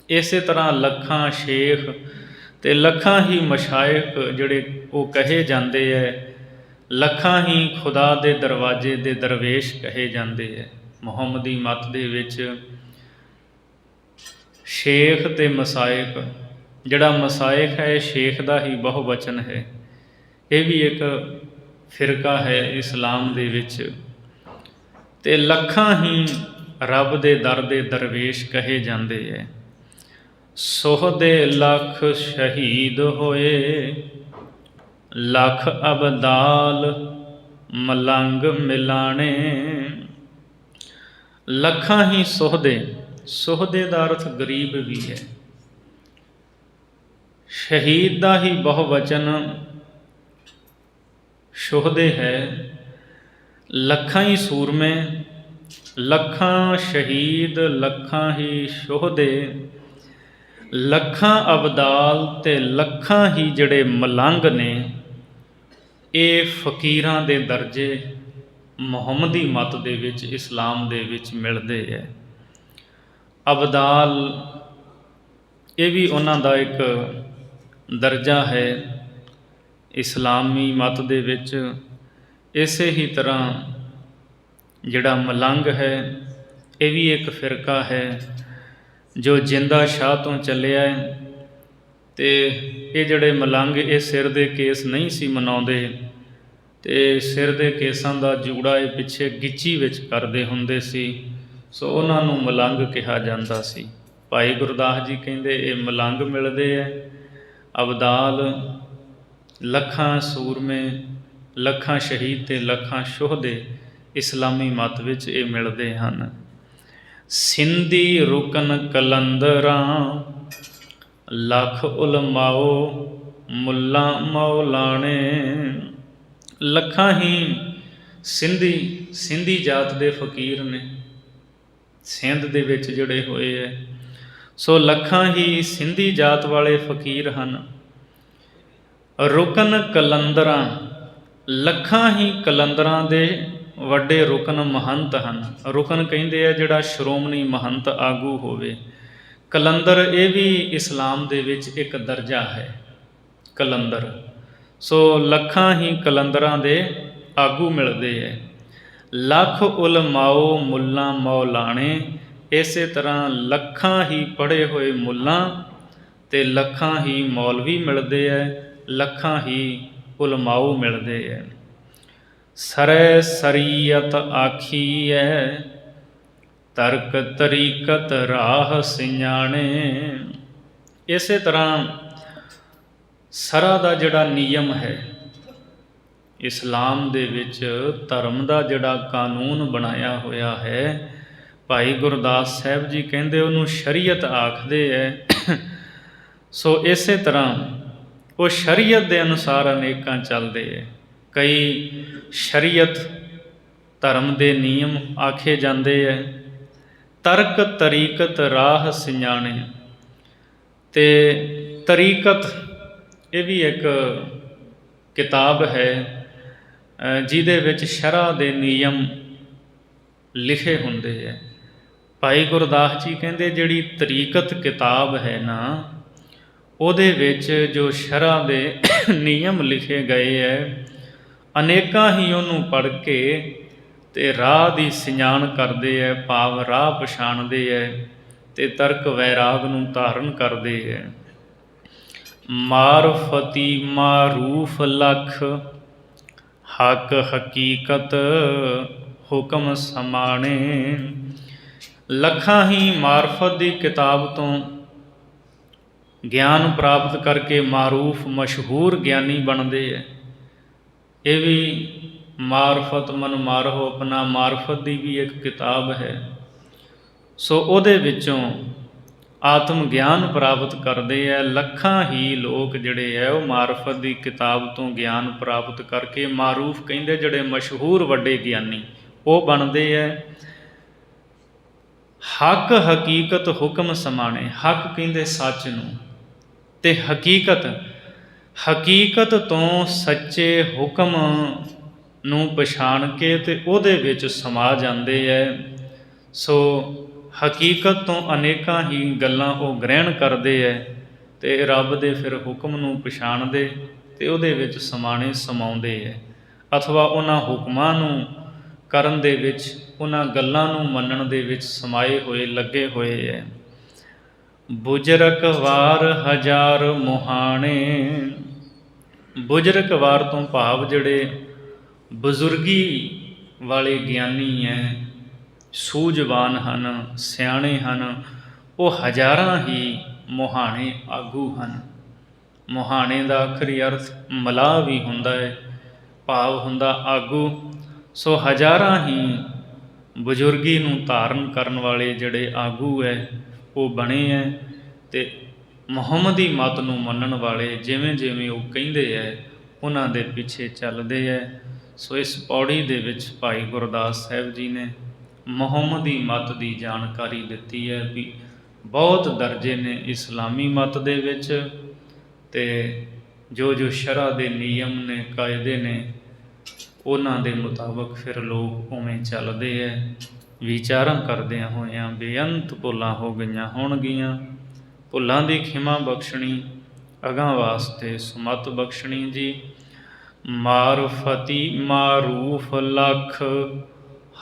ਇਸੇ ਤਰ੍ਹਾਂ ਲੱਖਾਂ ਸ਼ੇਖ ਅਤੇ ਲੱਖਾਂ ਹੀ ਮਸ਼ਾਇਕ ਜਿਹੜੇ ਉਹ ਕਹੇ ਜਾਂਦੇ ਹੈ। ਲੱਖਾਂ ਹੀ ਖੁਦਾ ਦੇ ਦਰਵਾਜ਼ੇ ਦੇ ਦਰਵੇਸ਼ ਕਹੇ ਜਾਂਦੇ ਹੈ। ਮੁਹੰਮਦੀ ਮਤ ਦੇ ਵਿੱਚ ਸ਼ੇਖ ਅਤੇ ਮਸਾਇਕ, ਜਿਹੜਾ ਮਸਾਇਕ ਹੈ ਇਹ ਸ਼ੇਖ ਦਾ ਹੀ ਬਹੁਵਚਨ ਹੈ। ਇਹ ਵੀ ਇੱਕ ਫਿਰਕਾ ਹੈ ਇਸਲਾਮ ਦੇ ਵਿੱਚ। ਅਤੇ ਲੱਖਾਂ ਹੀ ਰੱਬ ਦੇ ਦਰ ਦੇ ਦਰਵੇਸ਼ ਕਹੇ ਜਾਂਦੇ ਹੈ। ਸੋਹਦੇ ਲੱਖ ਸ਼ਹੀਦ ਹੋਏ, ਲੱਖ ਅਬਦਾਲ ਮਲੰਗ ਮਿਲਾਣੇ। ਲੱਖਾਂ ਹੀ ਸੁਹਦੇ, ਸੁਹਦੇ ਦਾ ਅਰਥ ਗਰੀਬ ਵੀ ਹੈ। ਸ਼ਹੀਦ ਦਾ ਹੀ ਬਹੁਵਚਨ ਸੁਹਦੇ ਹੈ। ਲੱਖਾਂ ਹੀ ਸੂਰਮੇ, ਲੱਖਾਂ ਸ਼ਹੀਦ, ਲੱਖਾਂ ਹੀ ਸੁਹਦੇ, ਲੱਖਾਂ ਅਬਦਾਲ ਤੇ ਲੱਖਾਂ ਹੀ ਜਿਹੜੇ ਮਲੰਗ ਨੇ, ਇਹ ਫਕੀਰਾਂ ਦੇ ਦਰਜੇ ਮੁਹੰਮਦੀ ਮਤ ਦੇ ਵਿੱਚ, ਇਸਲਾਮ ਦੇ ਵਿੱਚ ਮਿਲਦੇ ਹੈ। ਅਬਦਾਲ ਇਹ ਵੀ ਉਹਨਾਂ ਦਾ ਇੱਕ ਦਰਜਾ ਹੈ ਇਸਲਾਮੀ ਮਤ ਦੇ ਵਿੱਚ। ਇਸੇ ਹੀ ਤਰ੍ਹਾਂ ਜਿਹੜਾ ਮਲੰਗ ਹੈ, ਇਹ ਵੀ ਇੱਕ ਫਿਰਕਾ ਹੈ ਜੋ ਜਿੰਦਾ ਸ਼ਾਹ ਤੋਂ ਚੱਲਿਆ ਹੈ। ਅਤੇ ਇਹ ਜਿਹੜੇ ਮਲੰਗ, ਇਹ ਸਿਰ ਦੇ ਕੇਸ ਨਹੀਂ ਸੀ ਮਨਾਉਂਦੇ, ਅਤੇ ਸਿਰ ਦੇ ਕੇਸਾਂ ਦਾ ਜੂੜਾ ਇਹ ਪਿੱਛੇ ਗਿੱਚੀ ਵਿੱਚ ਕਰਦੇ ਹੁੰਦੇ ਸੀ, ਸੋ ਉਹਨਾਂ ਨੂੰ ਮਲੰਗ ਕਿਹਾ ਜਾਂਦਾ ਸੀ। ਭਾਈ ਗੁਰਦਾਸ ਜੀ ਕਹਿੰਦੇ ਇਹ ਮਲੰਗ ਮਿਲਦੇ ਹੈ। ਅਬਦਾਲ, ਲੱਖਾਂ ਸੂਰਮੇ, ਲੱਖਾਂ ਸ਼ਹੀਦ ਤੇ ਲੱਖਾਂ ਸੁਹਦੇ ਇਸਲਾਮੀ ਮਤ ਵਿੱਚ ਇਹ ਮਿਲਦੇ ਹਨ। ਸਿੰਧੀ ਰੁਕਨ ਕਲੰਦਰਾਂ, ਲੱਖ ਉਲਮਾਓ ਮੁੱਲਾ ਮੌਲਾਣੇ। ਲੱਖਾਂ ਹੀ ਸਿੰਧੀ, ਸਿੰਧੀ ਜਾਤ ਦੇ ਫਕੀਰ ਨੇ, ਸਿੰਧ ਦੇ ਵਿੱਚ ਜਿਹੜੇ ਹੋਏ ਹੈ, ਸੋ ਲੱਖਾਂ ਹੀ ਸਿੰਧੀ ਜਾਤ ਵਾਲੇ ਫਕੀਰ ਹਨ। ਰੁਕਨ ਕਲੰਦਰਾਂ, ਲੱਖਾਂ ਹੀ ਕਲੰਦਰਾਂ ਦੇ ਵੱਡੇ ਰੁਕਨ ਮਹੰਤ ਹਨ। ਰੁਕਨ ਕਹਿੰਦੇ ਆ ਜਿਹੜਾ ਸ਼੍ਰੋਮਣੀ ਮਹੰਤ ਆਗੂ ਹੋਵੇ। ਕਲੰਦਰ ਇਹ ਵੀ ਇਸਲਾਮ ਦੇ ਵਿੱਚ ਇੱਕ ਦਰਜਾ ਹੈ, ਕਲੰਦਰ। ਸੋ ਲੱਖਾਂ ਹੀ ਕਲੰਦਰਾਂ ਦੇ ਆਗੂ ਮਿਲਦੇ ਹੈ। ਲੱਖ ਉਲਮਾਓ ਮੁੱਲਾ ਮੌਲਾਣੇ, ਇਸੇ ਤਰ੍ਹਾਂ ਲੱਖਾਂ ਹੀ ਪੜ੍ਹੇ ਹੋਏ ਮੁੱਲਾਂ ਅਤੇ ਲੱਖਾਂ ਹੀ ਮੌਲਵੀ ਮਿਲਦੇ ਹੈ, ਲੱਖਾਂ ਹੀ ਉਲਮਾਓ ਮਿਲਦੇ ਹੈ। ਸਰੈ ਸਰੀਅਤ ਆਖੀਐ, ਤਰਕ ਤਰੀਕਤ ਰਾਹ ਸਿਆਣੇ। ਇਸੇ ਤਰ੍ਹਾਂ ਸਰਾ ਦਾ ਜਿਹੜਾ ਨਿਯਮ ਹੈ, ਇਸਲਾਮ ਦੇ ਵਿੱਚ ਧਰਮ ਦਾ ਜਿਹੜਾ ਕਾਨੂੰਨ ਬਣਾਇਆ ਹੋਇਆ ਹੈ, ਭਾਈ ਗੁਰਦਾਸ ਸਾਹਿਬ ਜੀ ਕਹਿੰਦੇ ਉਹਨੂੰ ਸ਼ਰੀਅਤ ਆਖਦੇ ਹੈ। ਸੋ ਇਸੇ ਤਰ੍ਹਾਂ ਉਹ ਸ਼ਰੀਅਤ ਦੇ ਅਨੁਸਾਰ ਅਨੇਕਾਂ ਚੱਲਦੇ ਹੈ। ਕਈ ਸ਼ਰੀਅਤ ਧਰਮ ਦੇ ਨਿਯਮ ਆਖੇ ਜਾਂਦੇ ਹੈ। ਤਰਕ ਤਰੀਕਤ ਰਾਹ ਸਿਆਣੇ, ਅਤੇ ਤਰੀਕਤ ਇਹ ਵੀ ਇੱਕ ਕਿਤਾਬ ਹੈ ਜਿਹਦੇ ਵਿੱਚ ਸ਼ਰ੍ਹਾ ਦੇ ਨਿਯਮ ਲਿਖੇ ਹੁੰਦੇ ਹੈ। ਭਾਈ ਗੁਰਦਾਸ ਜੀ ਕਹਿੰਦੇ ਜਿਹੜੀ ਤਰੀਕਤ ਕਿਤਾਬ ਹੈ ਨਾ, ਉਹਦੇ ਵਿੱਚ ਜੋ ਸ਼ਰ੍ਹਾ ਦੇ ਨਿਯਮ ਲਿਖੇ ਗਏ ਹੈ, ਅਨੇਕਾਂ ਹੀ ਉਹਨੂੰ ਪੜ੍ਹ ਕੇ ਅਤੇ ਰਾਹ ਦੀ ਸਿਆਣ ਕਰਦੇ ਹੈ, ਭਾਵ ਰਾਹ ਪਛਾਣਦੇ ਹੈ, ਅਤੇ ਤਰਕ ਵੈਰਾਗ ਨੂੰ ਧਾਰਨ ਕਰਦੇ ਹੈ। ਮਾਰਫਤੀ ਮਾਰੂਫ ਲਖ, ਹੱਕ ਹਕੀਕਤ ਹੁਕਮ ਸਮਾਣੇ। ਲੱਖਾਂ ਹੀ ਮਾਰਫਤ ਦੀ ਕਿਤਾਬ ਤੋਂ ਗਿਆਨ ਪ੍ਰਾਪਤ ਕਰਕੇ ਮਾਰੂਫ ਮਸ਼ਹੂਰ ਗਿਆਨੀ ਬਣਦੇ ਹੈ। ਇਹ ਵੀ ਮਾਰਫਤ ਮਨ ਮਾਰੋ ਆਪਣਾ, ਮਾਰਫਤ ਦੀ ਵੀ ਇੱਕ ਕਿਤਾਬ ਹੈ। ਸੋ ਉਹਦੇ ਵਿੱਚੋਂ ਆਤਮ ਗਿਆਨ ਪ੍ਰਾਪਤ ਕਰਦੇ ਹੈ। ਲੱਖਾਂ ਹੀ ਲੋਕ ਜਿਹੜੇ ਹੈ ਉਹ ਮਾਰਫਤ ਦੀ ਕਿਤਾਬ ਤੋਂ ਗਿਆਨ ਪ੍ਰਾਪਤ ਕਰਕੇ ਮਾਰੂਫ ਕਹਿੰਦੇ ਜਿਹੜੇ ਮਸ਼ਹੂਰ ਵੱਡੇ ਗਿਆਨੀ ਉਹ ਬਣਦੇ ਹੈ। ਹੱਕ ਹਕੀਕਤ ਹੁਕਮ ਸਮਾਣੇ, ਹੱਕ ਕਹਿੰਦੇ ਸੱਚ ਨੂੰ, ਅਤੇ ਹਕੀਕਤ, ਹਕੀਕਤ ਤੋਂ ਸੱਚੇ ਹੁਕਮ ਨੂੰ ਪਛਾਣ ਕੇ ਅਤੇ ਉਹਦੇ ਵਿੱਚ ਸਮਾ ਜਾਂਦੇ ਹੈ। ਸੋ ਹਕੀਕਤ ਤੋਂ ਅਨੇਕਾਂ ਹੀ ਗੱਲਾਂ ਉਹ ਗ੍ਰਹਿਣ ਕਰਦੇ ਹੈ, ਅਤੇ ਰੱਬ ਦੇ ਫਿਰ ਹੁਕਮ ਨੂੰ ਪਛਾਣਦੇ ਅਤੇ ਉਹਦੇ ਵਿੱਚ ਸਮਾਣੇ ਸਮਾਉਂਦੇ ਹੈ, ਅਥਵਾ ਉਹਨਾਂ ਹੁਕਮਾਂ ਨੂੰ ਕਰਨ ਦੇ ਵਿੱਚ, ਉਹਨਾਂ ਗੱਲਾਂ ਨੂੰ ਮੰਨਣ ਦੇ ਵਿੱਚ ਸਮਾਏ ਹੋਏ ਲੱਗੇ ਹੋਏ ਹੈ। ਬੁਜ਼ਰਕ ਵਾਰ ਹਜ਼ਾਰ ਮੁਹਾਣੇ, ਬੁਜ਼ਰਕ ਵਾਰ ਤੋਂ ਭਾਵ ਜਿਹੜੇ ਬਜ਼ੁਰਗੀ ਵਾਲੇ ਗਿਆਨੀ ਹੈ, ਸੂਝਵਾਨ ਹਨ, ਸਿਆਣੇ ਹਨ, ਉਹ ਹਜ਼ਾਰਾਂ ਹੀ ਮੁਹਾਣੇ ਆਗੂ ਹਨ। ਮੁਹਾਣੇ ਦਾ ਆਖਰੀ ਅਰਥ ਮਲਾਹ ਵੀ ਹੁੰਦਾ ਹੈ, ਭਾਵ ਹੁੰਦਾ ਆਗੂ। ਸੋ ਹਜ਼ਾਰਾਂ ਹੀ ਬਜ਼ੁਰਗੀ ਨੂੰ ਧਾਰਨ ਕਰਨ ਵਾਲੇ ਜਿਹੜੇ ਆਗੂ ਹੈ ਉਹ ਬਣੇ ਹੈ, ਅਤੇ ਮੁਹੰਮਦੀ ਮਤ ਨੂੰ ਮੰਨਣ ਵਾਲੇ ਜਿਵੇਂ ਜਿਵੇਂ ਉਹ ਕਹਿੰਦੇ ਹੈ ਉਹਨਾਂ ਦੇ ਪਿੱਛੇ ਚੱਲਦੇ ਹੈ। ਸੋ ਇਸ ਪੌੜੀ ਦੇ ਵਿੱਚ ਭਾਈ ਗੁਰਦਾਸ ਸਾਹਿਬ ਜੀ ਨੇ ਮੁਹੰਮਦੀ ਮਤ ਦੀ ਜਾਣਕਾਰੀ ਦਿੱਤੀ ਹੈ ਵੀ ਬਹੁਤ ਦਰਜੇ ਨੇ ਇਸਲਾਮੀ ਮਤ ਦੇ ਵਿੱਚ, ਅਤੇ ਜੋ ਜੋ ਸ਼ਰ੍ਹਾ ਦੇ ਨਿਯਮ ਨੇ, ਕਾਇਦੇ ਨੇ, ਉਹਨਾਂ ਦੇ ਮੁਤਾਬਕ ਫਿਰ ਲੋਕ ਉਵੇਂ ਚੱਲਦੇ ਹੈ। ਵਿਚਾਰਾਂ ਕਰਦਿਆਂ ਹੋਇਆਂ ਬੇਅੰਤ ਭੁੱਲਾਂ ਹੋ ਗਈਆਂ ਹੋਣਗੀਆਂ। ਭੁੱਲਾਂ ਦੀ ਖਿਮਾ ਬਖਸ਼ਣੀ, ਅਗਾਂਹ ਵਾਸਤੇ ਸੁਮਤ ਬਖਸ਼ਣੀ ਜੀ। ਮਾਰਫਤੀ ਮਾਰੂਫ ਲੱਖ,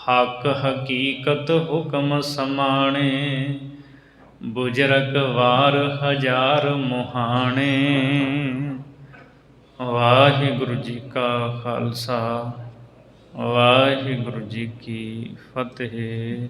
ਹੱਕ ਹਕੀਕਤ ਹੁਕਮ ਸਮਾਣੇ, ਬੁਜ਼ਰਗ ਵਾਰ ਹਜ਼ਾਰ ਮੁਹਾਣੇ। ਵਾਹਿਗੁਰੂ ਜੀ ਕਾ ਖਾਲਸਾ, ਵਾਹਿਗੁਰੂ ਜੀ ਕੀ ਫਤਿਹ।